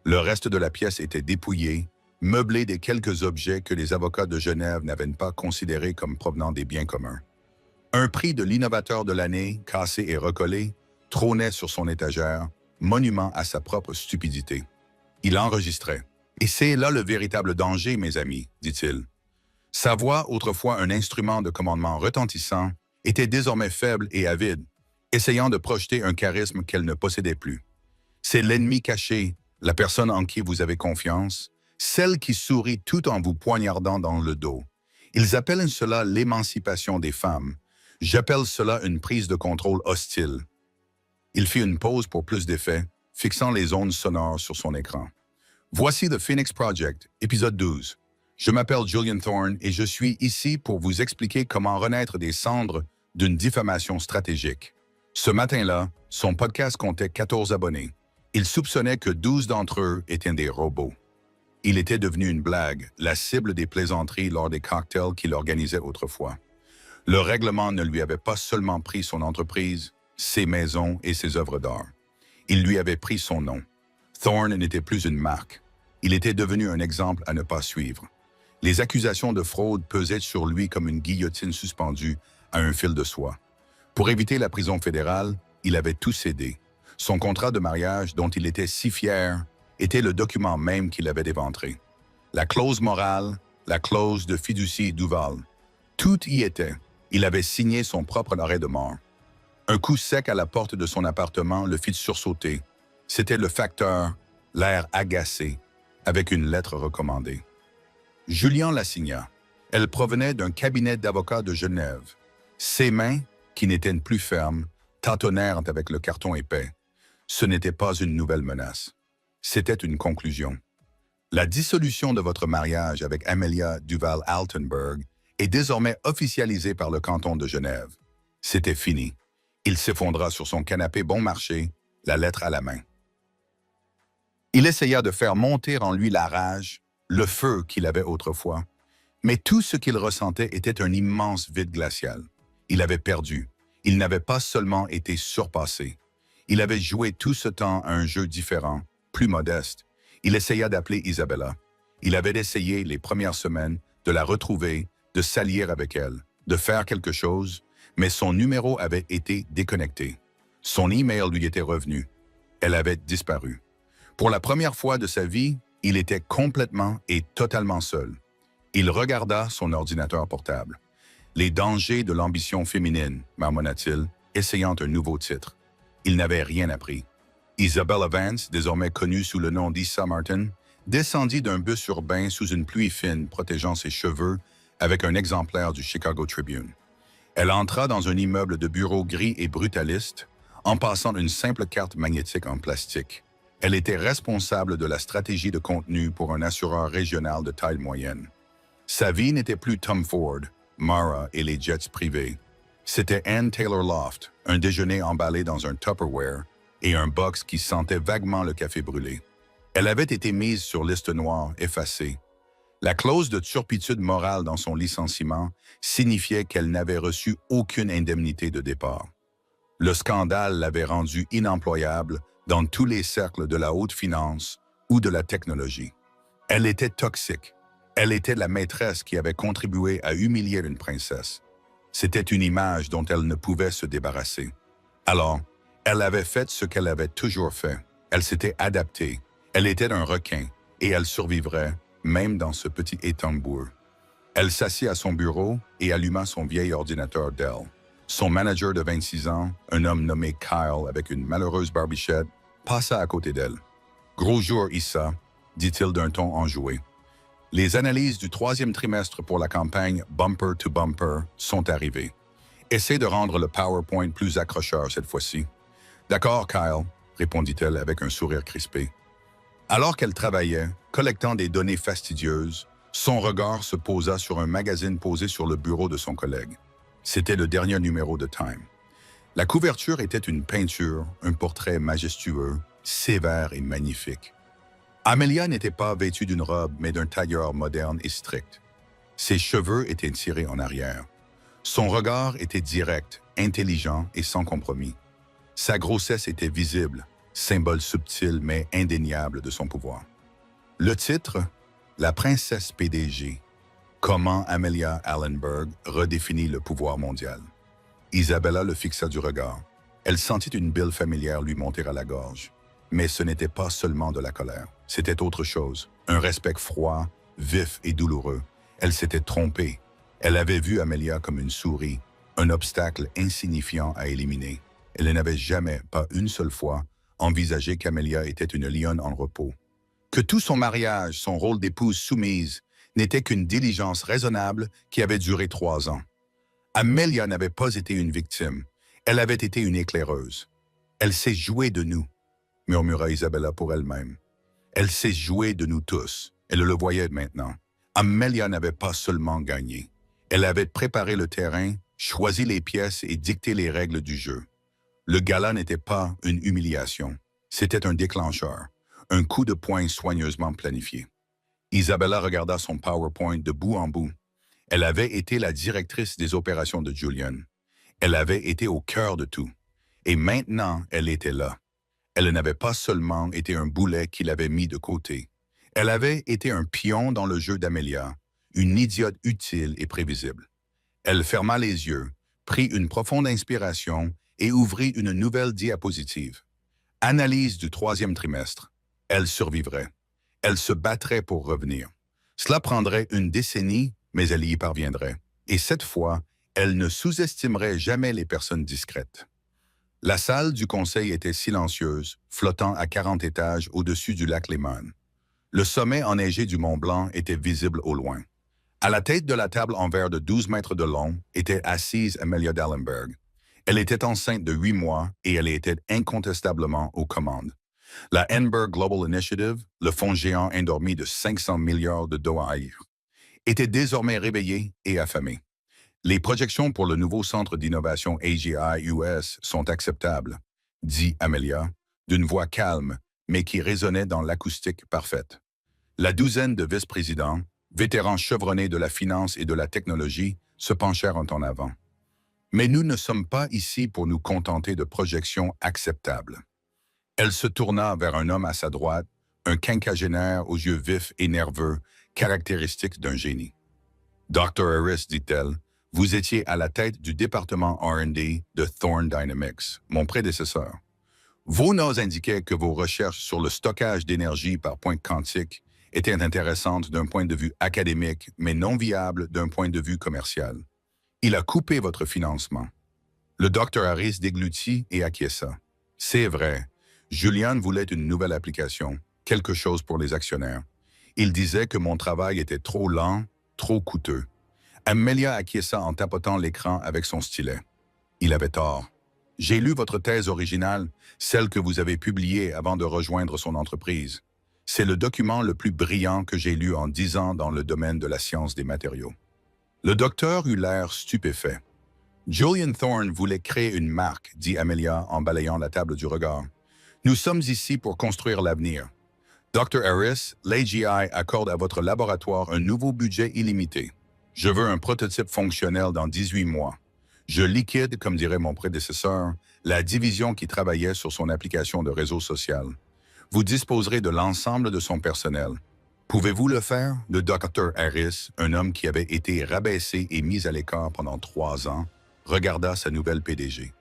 Le reste de la pièce était dépouillé, meublé des quelques objets que les avocats de Genève n'avaient pas considérés comme provenant des biens communs. Un prix de l'innovateur de l'année, cassé et recollé, trônait sur son étagère, monument à sa propre stupidité. Il enregistrait. « Et c'est là le véritable danger, mes amis, dit-il. » Sa voix, autrefois un instrument de commandement retentissant, était désormais faible et avide, essayant de projeter un charisme qu'elle ne possédait plus. C'est l'ennemi caché, la personne en qui vous avez confiance, celle qui sourit tout en vous poignardant dans le dos. Ils appellent cela l'émancipation des femmes. J'appelle cela une prise de contrôle hostile. Il fit une pause pour plus d'effet, fixant les ondes sonores sur son écran. Voici The Phoenix Project, épisode 12. Je m'appelle Julian Thorne et je suis ici pour vous expliquer comment renaître des cendres d'une diffamation stratégique. Ce matin-là, son podcast comptait 14 abonnés. Il soupçonnait que 12 d'entre eux étaient des robots. Il était devenu une blague, la cible des plaisanteries lors des cocktails qu'il organisait autrefois. Le règlement ne lui avait pas seulement pris son entreprise, ses maisons et ses œuvres d'art. Il lui avait pris son nom. Thorne n'était plus une marque. Il était devenu un exemple à ne pas suivre. Les accusations de fraude pesaient sur lui comme une guillotine suspendue à un fil de soie. Pour éviter la prison fédérale, il avait tout cédé. Son contrat de mariage, dont il était si fier, était le document même qu'il avait éventré. La clause morale, la clause de fiducie Duval. Tout y était. Il avait signé son propre arrêt de mort. Un coup sec à la porte de son appartement le fit sursauter. C'était le facteur, l'air agacé, avec une lettre recommandée. Julian la signa. Elle provenait d'un cabinet d'avocats de Genève. Ses mains, qui n'étaient plus fermes, tâtonnèrent avec le carton épais. Ce n'était pas une nouvelle menace. C'était une conclusion. La dissolution de votre mariage avec Amelia Duval-Altenberg est désormais officialisée par le canton de Genève. C'était fini. Il s'effondra sur son canapé bon marché, la lettre à la main. Il essaya de faire monter en lui la rage, le feu qu'il avait autrefois, mais tout ce qu'il ressentait était un immense vide glacial. Il avait perdu. Il n'avait pas seulement été surpassé. Il avait joué tout ce temps à un jeu différent, plus modeste. Il essaya d'appeler Isabella. Il avait essayé les premières semaines de la retrouver, de s'allier avec elle, de faire quelque chose, mais son numéro avait été déconnecté. Son email lui était revenu. Elle avait disparu. Pour la première fois de sa vie, il était complètement et totalement seul. Il regarda son ordinateur portable. Les dangers de l'ambition féminine, marmonna-t-il, essayant un nouveau titre. Il n'avait rien appris. Isabella Vance, désormais connue sous le nom d'Issa Martin, descendit d'un bus urbain sous une pluie fine protégeant ses cheveux avec un exemplaire du Chicago Tribune. Elle entra dans un immeuble de bureaux gris et brutaliste en passant une simple carte magnétique en plastique. Elle était responsable de la stratégie de contenu pour un assureur régional de taille moyenne. Sa vie n'était plus Tom Ford, Mara et les jets privés. C'était Ann Taylor Loft, un déjeuner emballé dans un Tupperware et un box qui sentait vaguement le café brûlé. Elle avait été mise sur liste noire, effacée. La clause de turpitude morale dans son licenciement signifiait qu'elle n'avait reçu aucune indemnité de départ. Le scandale l'avait rendue inemployable dans tous les cercles de la haute finance ou de la technologie. Elle était toxique. Elle était la maîtresse qui avait contribué à humilier une princesse. C'était une image dont elle ne pouvait se débarrasser. Alors, elle avait fait ce qu'elle avait toujours fait. Elle s'était adaptée. Elle était un requin et elle survivrait, même dans ce petit étang boueux. Elle s'assit à son bureau et alluma son vieil ordinateur Dell. Son manager de 26 ans, un homme nommé Kyle avec une malheureuse barbichette, passa à côté d'elle. « Gros jour, Issa », dit-il d'un ton enjoué. Les analyses du troisième trimestre pour la campagne Bumper to Bumper sont arrivées. Essaie de rendre le PowerPoint plus accrocheur cette fois-ci. « D'accord, Kyle », répondit-elle avec un sourire crispé. Alors qu'elle travaillait, collectant des données fastidieuses, son regard se posa sur un magazine posé sur le bureau de son collègue. C'était le dernier numéro de Time. La couverture était une peinture, un portrait majestueux, sévère et magnifique. Amelia n'était pas vêtue d'une robe, mais d'un tailleur moderne et strict. Ses cheveux étaient tirés en arrière. Son regard était direct, intelligent et sans compromis. Sa grossesse était visible, symbole subtil mais indéniable de son pouvoir. Le titre, La princesse PDG. Comment Amelia Allenberg redéfinit le pouvoir mondial. Isabella le fixa du regard. Elle sentit une bile familière lui monter à la gorge. Mais ce n'était pas seulement de la colère. C'était autre chose. Un respect froid, vif et douloureux. Elle s'était trompée. Elle avait vu Amelia comme une souris, un obstacle insignifiant à éliminer. Elle n'avait jamais, pas une seule fois, envisagé qu'Amelia était une lionne en repos. Que tout son mariage, son rôle d'épouse soumise, n'était qu'une diligence raisonnable qui avait duré 3 ans. Amelia n'avait pas été une victime. Elle avait été une éclaireuse. Elle s'est jouée de nous. murmura Isabella pour elle-même. Elle s'est jouée de nous tous. Elle le voyait maintenant. Amelia n'avait pas seulement gagné. Elle avait préparé le terrain, choisi les pièces et dicté les règles du jeu. Le gala n'était pas une humiliation. C'était un déclencheur, un coup de poing soigneusement planifié. Isabella regarda son PowerPoint de bout en bout. Elle avait été la directrice des opérations de Julian. Elle avait été au cœur de tout. Et maintenant, elle était là. Elle n'avait pas seulement été un boulet qu'il avait mis de côté. Elle avait été un pion dans le jeu d'Amelia, une idiote utile et prévisible. Elle ferma les yeux, prit une profonde inspiration et ouvrit une nouvelle diapositive. Analyse du 3e trimestre. Elle survivrait. Elle se battrait pour revenir. Cela prendrait une décennie, mais elle y parviendrait. Et cette fois, elle ne sous-estimerait jamais les personnes discrètes. La salle du conseil était silencieuse, flottant à 40 étages au-dessus du lac Lehman. Le sommet enneigé du Mont Blanc était visible au loin. À la tête de la table en verre de 12 mètres de long était assise Amelia Dallenberg. Elle était enceinte de 8 mois et elle était incontestablement aux commandes. La Enberg Global Initiative, le fonds géant endormi de 500 milliards de dollars, était désormais réveillé et affamé. Les projections pour le nouveau centre d'innovation AGI-US sont acceptables, dit Amelia, d'une voix calme, mais qui résonnait dans l'acoustique parfaite. La douzaine de vice-présidents, vétérans chevronnés de la finance et de la technologie, se penchèrent en avant. Mais nous ne sommes pas ici pour nous contenter de projections acceptables. Elle se tourna vers un homme à sa droite, un quinquagénaire aux yeux vifs et nerveux, caractéristique d'un génie. Dr. Harris, dit-elle, vous étiez à la tête du département R&D de Thorne Dynamics, mon prédécesseur. Vos notes indiquaient que vos recherches sur le stockage d'énergie par pointe quantique étaient intéressantes d'un point de vue académique, mais non viables d'un point de vue commercial. Il a coupé votre financement. Le Dr. Harris déglutit et acquiesça. C'est vrai. Julian voulait une nouvelle application, quelque chose pour les actionnaires. Il disait que mon travail était trop lent, trop coûteux. Amelia acquiesça en tapotant l'écran avec son stylet. Il avait tort. J'ai lu votre thèse originale, celle que vous avez publiée avant de rejoindre son entreprise. C'est le document le plus brillant que j'ai lu en 10 ans dans le domaine de la science des matériaux. Le docteur eut l'air stupéfait. Julian Thorne voulait créer une marque, dit Amelia en balayant la table du regard. Nous sommes ici pour construire l'avenir. Dr. Harris, l'AGI accorde à votre laboratoire un nouveau budget illimité. Je veux un prototype fonctionnel dans 18 mois. Je liquide, comme dirait mon prédécesseur, la division qui travaillait sur son application de réseau social. Vous disposerez de l'ensemble de son personnel. Pouvez-vous le faire? Le Dr. Harris, un homme qui avait été rabaissé et mis à l'écart pendant 3 ans, regarda sa nouvelle PDG.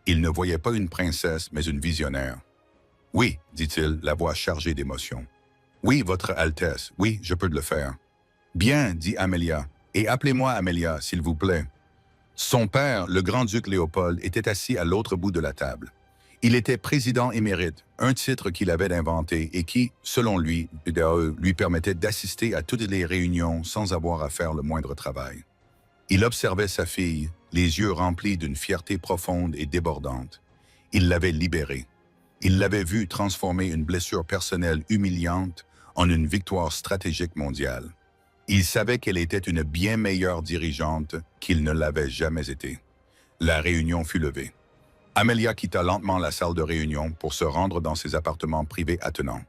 Il ne voyait pas une princesse, mais une visionnaire. « Oui, dit-il, la voix chargée d'émotion. « Oui, Votre Altesse, oui, je peux le faire. »« Bien, dit Amelia, et appelez-moi Amelia, s'il vous plaît. » Son père, le grand-duc Léopold, était assis à l'autre bout de la table. Il était président émérite, un titre qu'il avait inventé et qui, selon lui, lui permettait d'assister à toutes les réunions sans avoir à faire le moindre travail. Il observait sa fille, les yeux remplis d'une fierté profonde et débordante. Il l'avait libérée. Il l'avait vue transformer une blessure personnelle humiliante en une victoire stratégique mondiale. Il savait qu'elle était une bien meilleure dirigeante qu'il ne l'avait jamais été. La réunion fut levée. Amelia quitta lentement la salle de réunion pour se rendre dans ses appartements privés attenants.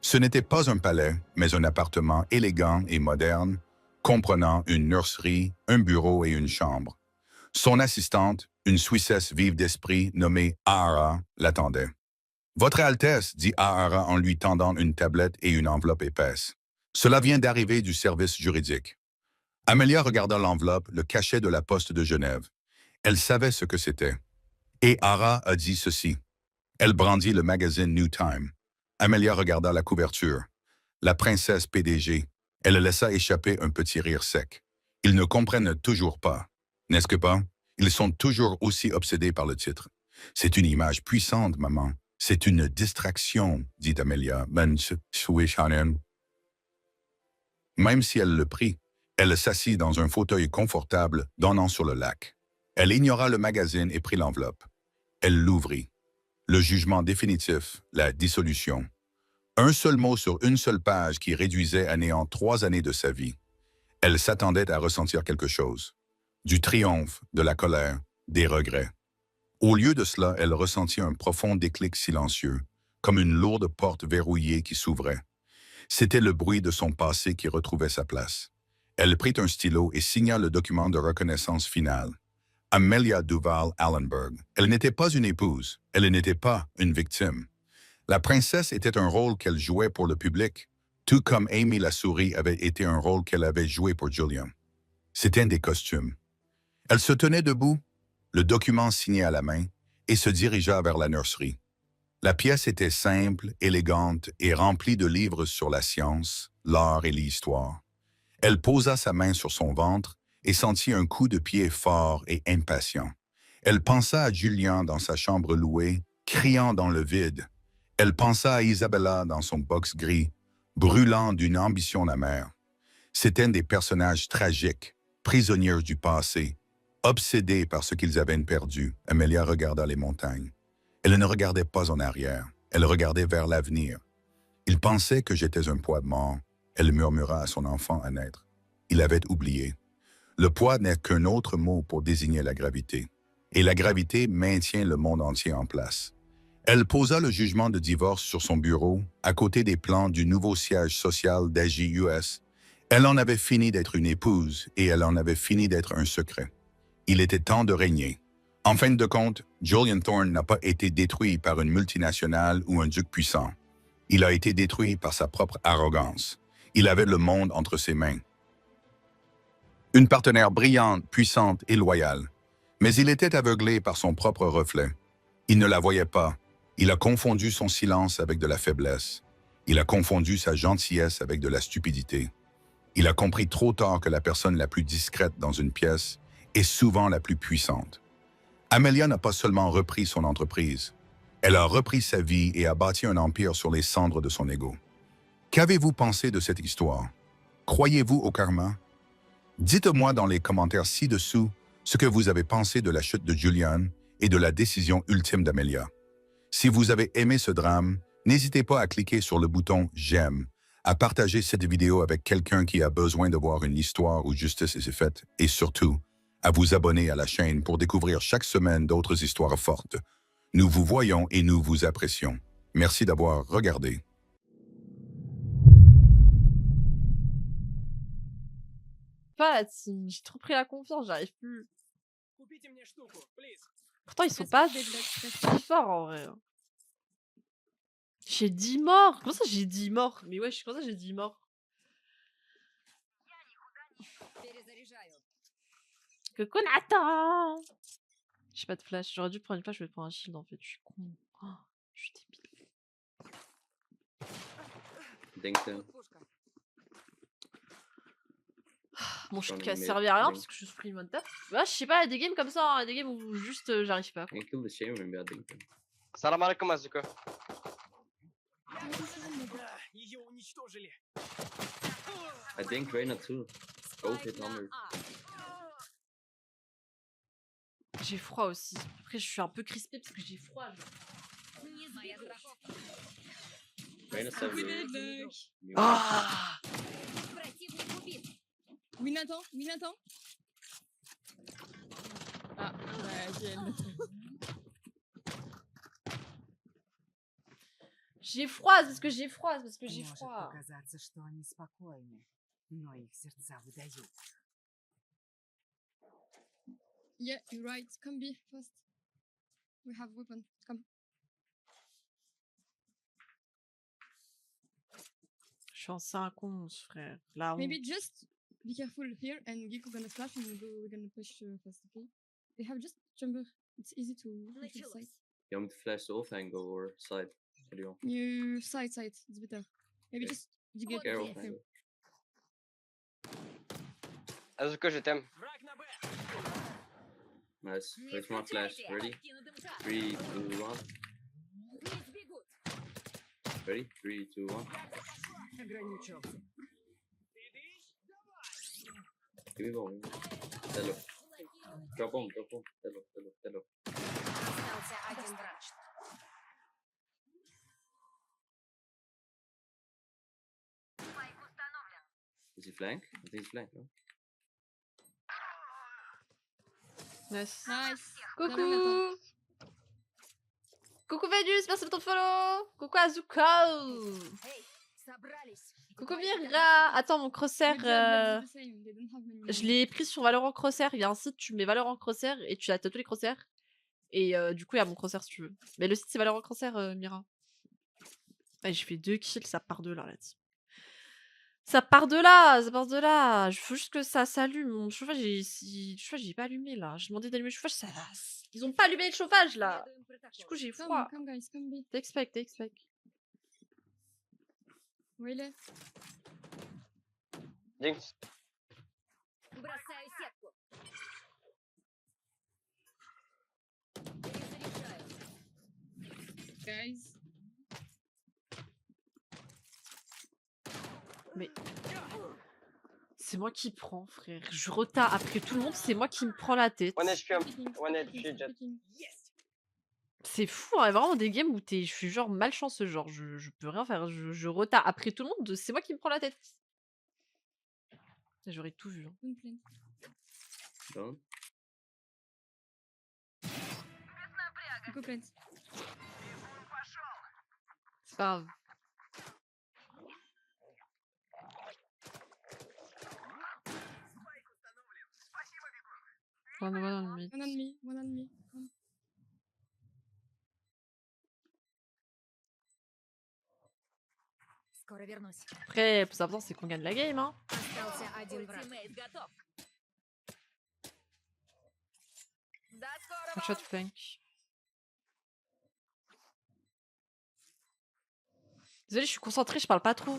Ce n'était pas un palais, mais un appartement élégant et moderne, comprenant une nurserie, un bureau et une chambre. Son assistante, une Suissesse vive d'esprit nommée Ahara, l'attendait. « Votre Altesse, dit Ahara en lui tendant une tablette et une enveloppe épaisse. Cela vient d'arriver du service juridique. » Amelia regarda l'enveloppe, le cachet de la poste de Genève. Elle savait ce que c'était. Et Ahara a dit ceci. Elle brandit le magazine New Time. Amelia regarda la couverture. La princesse PDG. Elle laissa échapper un petit rire sec. Ils ne comprennent toujours pas. N'est-ce que pas? Ils sont toujours aussi obsédés par le titre. C'est une image puissante, maman. C'est une distraction, dit Amelia. Même si elle le prit, elle s'assit dans un fauteuil confortable donnant sur le lac. Elle ignora le magazine et prit l'enveloppe. Elle l'ouvrit. Le jugement définitif, la dissolution. Un seul mot sur une seule page qui réduisait à néant 3 années de sa vie. Elle s'attendait à ressentir quelque chose. Du triomphe, de la colère, des regrets. Au lieu de cela, elle ressentit un profond déclic silencieux, comme une lourde porte verrouillée qui s'ouvrait. C'était le bruit de son passé qui retrouvait sa place. Elle prit un stylo et signa le document de reconnaissance finale. Amelia Duval Allenberg. Elle n'était pas une épouse, elle n'était pas une victime. La princesse était un rôle qu'elle jouait pour le public, tout comme Amy la souris avait été un rôle qu'elle avait joué pour Julian. C'était des costumes. Elle se tenait debout, le document signé à la main, et se dirigea vers la nurserie. La pièce était simple, élégante et remplie de livres sur la science, l'art et l'histoire. Elle posa sa main sur son ventre et sentit un coup de pied fort et impatient. Elle pensa à Julian dans sa chambre louée, criant dans le vide. Elle pensa à Isabella dans son box gris, brûlant d'une ambition amère. C'étaient des personnages tragiques, prisonniers du passé, obsédés par ce qu'ils avaient perdu. Amelia regarda les montagnes. Elle ne regardait pas en arrière, elle regardait vers l'avenir. Il pensait que j'étais un poids de mort. Elle murmura à son enfant à naître. Il avait oublié. Le poids n'est qu'un autre mot pour désigner la gravité. Et la gravité maintient le monde entier en place. Elle posa le jugement de divorce sur son bureau, à côté des plans du nouveau siège social d'AGUS. Elle en avait fini d'être une épouse et elle en avait fini d'être un secret. Il était temps de régner. En fin de compte, Julian Thorne n'a pas été détruit par une multinationale ou un duc puissant. Il a été détruit par sa propre arrogance. Il avait le monde entre ses mains. Une partenaire brillante, puissante et loyale. Mais il était aveuglé par son propre reflet. Il ne la voyait pas. Il a confondu son silence avec de la faiblesse. Il a confondu sa gentillesse avec de la stupidité. Il a compris trop tard que la personne la plus discrète dans une pièce est souvent la plus puissante. Amelia n'a pas seulement repris son entreprise. Elle a repris sa vie et a bâti un empire sur les cendres de son ego. Qu'avez-vous pensé de cette histoire? Croyez-vous au karma? Dites-moi dans les commentaires ci-dessous ce que vous avez pensé de la chute de Julian et de la décision ultime d'Amelia. Si vous avez aimé ce drame, n'hésitez pas à cliquer sur le bouton « J'aime », à partager cette vidéo avec quelqu'un qui a besoin de voir une histoire où justice est faite et surtout, à vous abonner à la chaîne pour découvrir chaque semaine d'autres histoires fortes. Nous vous voyons et nous vous apprécions. Merci d'avoir regardé. Pas la team, j'ai trop pris la confiance, j'arrive plus. Pourtant, ils sont pas si forts en vrai. J'ai 10 morts. Comment ça j'ai 10 morts? Mais ouais, comment ça j'ai 10 morts? Coucou Nathan! J'ai pas de flash, j'aurais dû prendre une flash, je vais prendre un shield en fait, je suis con. Oh, je suis débile. Denke, Mon shield J'en ai qui a mis servi à rien plein. parce que je suis mon taf. Ouais, je sais pas, il y a des games comme ça, hein, des games où juste j'arrive pas. Quoi. en kill the shaman med Denke. Salam alaikum, Azuko. I think Reyna too. Both hit 100. J'ai froid aussi. Après, je suis un peu crispée parce que j'ai froid. Reyna 70. Ah! Oui, Nathan? Oui, Nathan? Ah, bah, quel... J'ai froid, c'est parce que j'ai froid, c'est parce que j'ai Может froid. показаться, что они спокойны, но их сердца выдают. Yeah, you're right. Come be fast. We have weapon. Come. Je suis en 5-11, frère. La honte. Maybe just be careful here and Geeko gonna splash and we're gonna push fast, okay? They have just chamber. It's easy to push the side. Jag vill flash off angle or side. Vad gör You side. It's better. Maybe Okay. just you get Care off here. angle. Azuko, je t'aime. Nice. Where's my flash? Ready? 3, 2, 1. Ready? 3, 2, 1. Ограничился. Give me bomb. Tell up. Drop bomb. Tell up. Остался один врач. Is he flank? I think he's flank, no? Nice. Nice. Coucou. Coucou Vénus, merci de ton follow. Coucou Azuko. Coucou Mira. Attends, mon crosshair, je l'ai pris sur Valorant Crosshair. Il y a un site, tu mets Valorant Crosshair et tu as tous les crosshairs. Et du coup, il y a mon crosshair si tu veux. Mais le site, c'est Valorant Crosshair, Mira. Ouais, j'ai fait 2 kills, ça part de là, la team. Ça part de là, ça part de là. Il faut juste que ça s'allume. Mon chauffage, j'ai pas allumé là. J'ai demandé d'allumer le chauffage, ça... Ils ont pas allumé le chauffage là. Du coup, j'ai froid. Come guys, come B. T'expectes. Où il est? Jinx. Guys. Mais c'est moi qui prends, frère. Je retard après tout le monde, c'est moi qui me prends la tête. One HP, Speaking, one speaking, HP, Jet. speaking. C'est fou, hein, vraiment des games où je suis genre malchanceux, genre je peux rien faire, je retard après tout le monde, c'est moi qui me prends la tête. J'aurais tout vu. Hein. Don't play. Down. Go plant. C'est pas grave. One enemy. One enemy. Come. Скоро вернусь. Après, le plus important c'est qu'on gagne la game, hein. Остался один враг. Un shot flank. Désolée, je suis concentrée, je parle pas trop.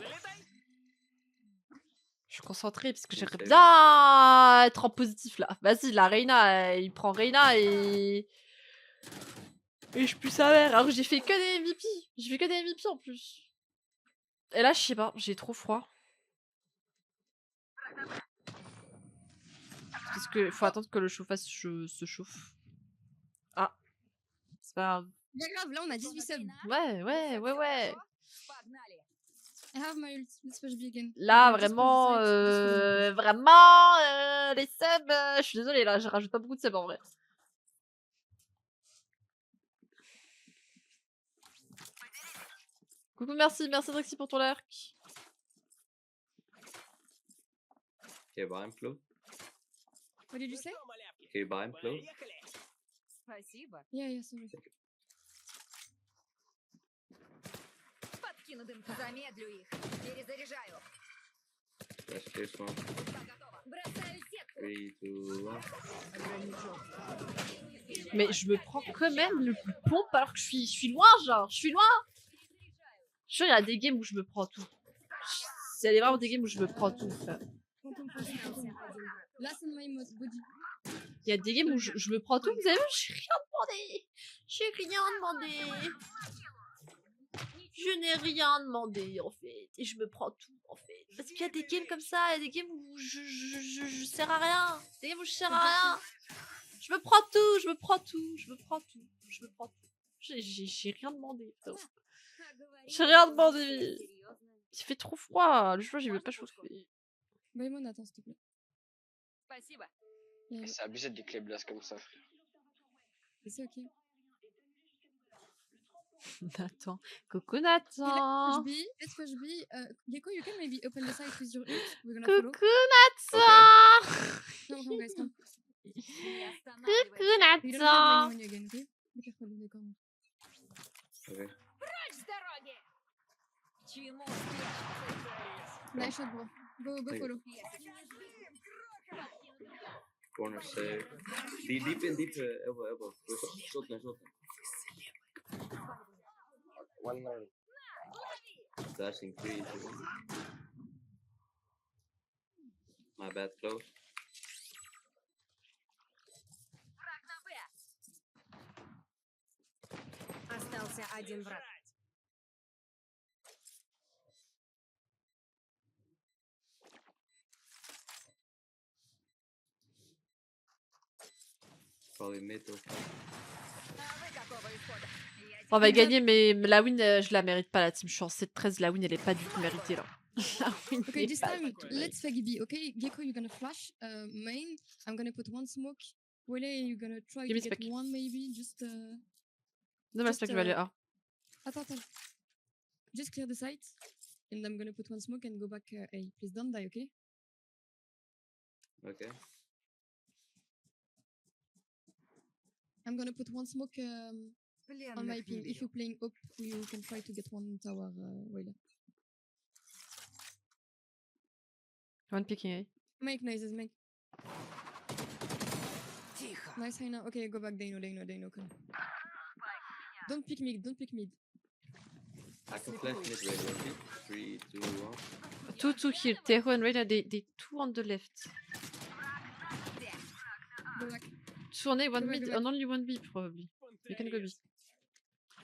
Je suis concentrée parce que j'aimerais bien être en positif là. Vas-y, la Reina, il prend Reina et je pue sa mère. Alors que j'ai fait que des MVP. J'ai fait que des MVP en plus. Et là, je sais pas, j'ai trop froid. Parce que faut attendre que le chauffage se chauffe. Ah, c'est pas grave. Bien grave, là on a 18 subs. Ouais. I have my ult. Let's push B again. Là, Just push vraiment, the side. les subs, je suis désolée, là, je rajoute pas beaucoup de subs en vrai. Coucou, merci Drexy pour ton lurk. Okay, buy him close. What did you say? Okay, buy him close. Спасибо. Yeah, sorry. Подкину дым. Замедлю их. Перезаряжаю. Flash clear smoke. Бросаю сетку. 3, 2, 1. Mais je me prends quand même le plus pompe alors que je suis loin, genre, je suis loin. Je suis sûr, il y a des games où je me prends tout. Il y a vraiment des games où je me prends tout, frère. Last on my body. Il y a des games où je me prends tout, vous avez vu, j'ai rien demandé. J'ai rien demandé. Je n'ai rien demandé, en fait. Et je me prends tout, en fait. Parce qu'il y a des games comme ça, il y a des games où je sers à rien. Des games où je sers à rien. Je me prends tout. J'ai rien demandé, frérot. J'ai rien demandé. Il fait trop froid. Le choix, j'ai même pas chauffé. Baimon, attends, s'il te plaît. Спасибо. Yeah, C'est abusé des clés blast comme ça. c'est ok. Nathan. Coucou Okay, Nathan. let's push B. Gecko, you can maybe open the site with your ult. We're gonna follow. Coucou Nathan. Come guys, come. Coucou We don't have Nathan. many money again, okay? Be careful in the corner. Okay. Прочь с дороги! Чему спешится? Nice shot, bro. Go Thank follow. Corner safe. Deep in, elbow. Shot. One more. Flashing 3, 2, 1. My bad, close. Остался один враг. Probably mid or On va gagner, mais la win, je la mérite pas, la team. Je suis en 7-13, la win, elle est pas du tout méritée, là. Ah oui, Okay, mais this pas- time let's fake B. Okay, Gecko, you're gonna flash main. I'm gonna put one smoke. Wele, you're gonna try Give me to get spec. one maybe. Just Donne-moi le just, spec, je vais aller A. attends. Just clear the site, and I'm gonna put one smoke and go back A. Please don't die, okay? Okay. I'm gonna put one smoke on my ping. If you're playing up, you can try to get one tower, Wele. One picking A. Make noises, make. Тихо. Nice, Heina. Okay, go back, Dano, come. Don't pick mid. I can flash mid right, okay? 3, 2, 1. Two heal. Teho and Reyna, they two on the left. Go back. Two on A, one Go back, mid, go back. and only one B probably. You can go B.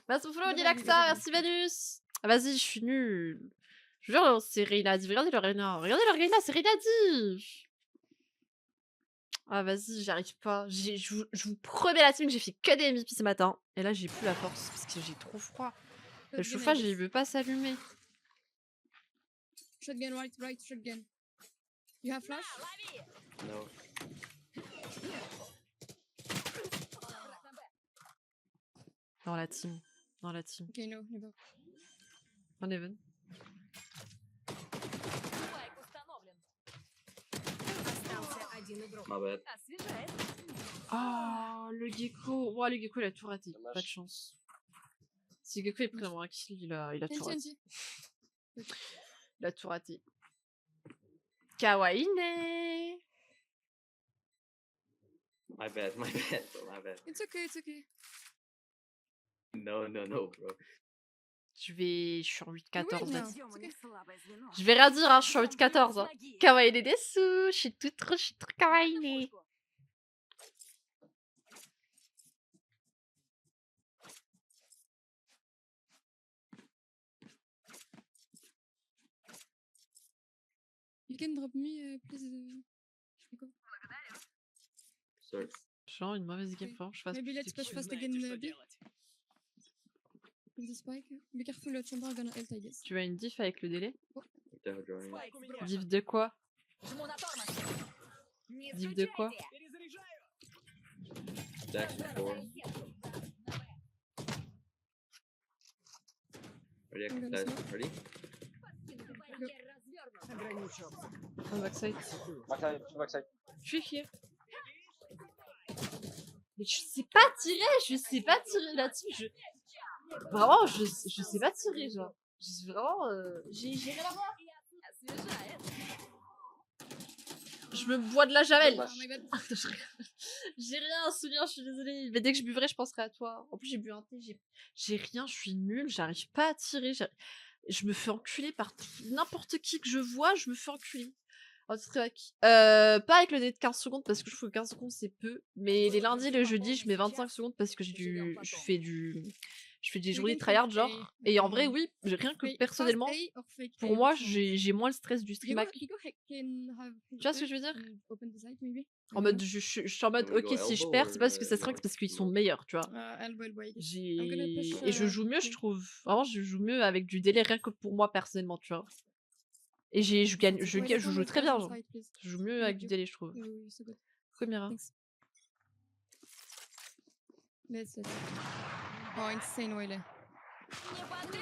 Merci pour Go follow, back, Dilaxa, go back. merci Vénus. Ah, vas-y, je suis nulle. Je veux dire, c'est Reynadi. Regardez le Reyna. C'est Reynadi. Ah, vas-y, j'y arrive pas. Je vous promets la team que j'ai fait que des MVP ce matin. Et là, j'ai plus la force parce que j'ai trop froid. Le Shotgun, chauffage, I il guess. veut pas s'allumer. Shotgun, right, shotgun. You have flash? No. Dans la team. Okay, no, never. On even. Остался один игрок. My bad. Освежает. Oh, le gecko. Ouais, le gecko, il a tout raté. Dommage. Pas de chance. Si le gecko est pris dans un kill, il a tout raté. TNT. Il a tout raté. Kawaii. My bad, bro, my bad. It's okay. No, bro. Je suis en 8-14. Oui, vas-y. non. Ждем у них слабое звено. Je vais rien dire, hein, je suis en 8-14. Hein. Помоги. Kawaii des dessous. Je suis trop kawaii. You can drop me, please. Nico. Sorry. Genre une mauvaise game, je fasse Maybe plus let's de push kills. fast again, B. With the spike. Be careful, chamber gonna ult, I guess. Tu as une diff avec le délai? They're drawing. Спайк сброшен. Diff de quoi? Жму на тормоз. Не Diff de quoi? включайте. Dash to 4. Ready, I can flash. Ready? Ограничился. On backside. Backside. Je suis here. Mais je sais pas tirer la team. Vraiment, je sais pas tirer, genre. Vraiment, j'ai rien à voir. Освежает. Je me bois de la javel. Oh my bad. J'ai rien à souvenir, je suis désolée. Mais dès que je buvrai, je penserai à toi. En plus, j'ai bu un thé, j'ai rien, je suis nulle, j'arrive pas à tirer. Je me fais enculer par n'importe qui que je vois, je me fais enculer. Oh, ce serait pas avec le délai de 15 secondes parce que je trouve que 15 secondes c'est peu. Mais les lundis et le jeudi, je mets 25 secondes parce que je fais des journées de tryhard genre. Et en vrai, oui, rien que personnellement, pour moi, j'ai moins le stress du stream hack. Tu vois ce que je veux dire? En mode, je suis en mode, Can we ok, go si je elbow perds, or, c'est pas parce que ça serait no, parce qu'ils no? sont meilleurs, tu vois. Elbow, I guess. J'ai I'm gonna push, et je joue mieux, je trouve. Vraiment, je joue mieux avec du délai rien que pour moi personnellement, tu vois. Et je joue très bien, genre. Je joue mieux avec du délai, je trouve. Combien? Let's. Oh, insane, Wele. Не подвел.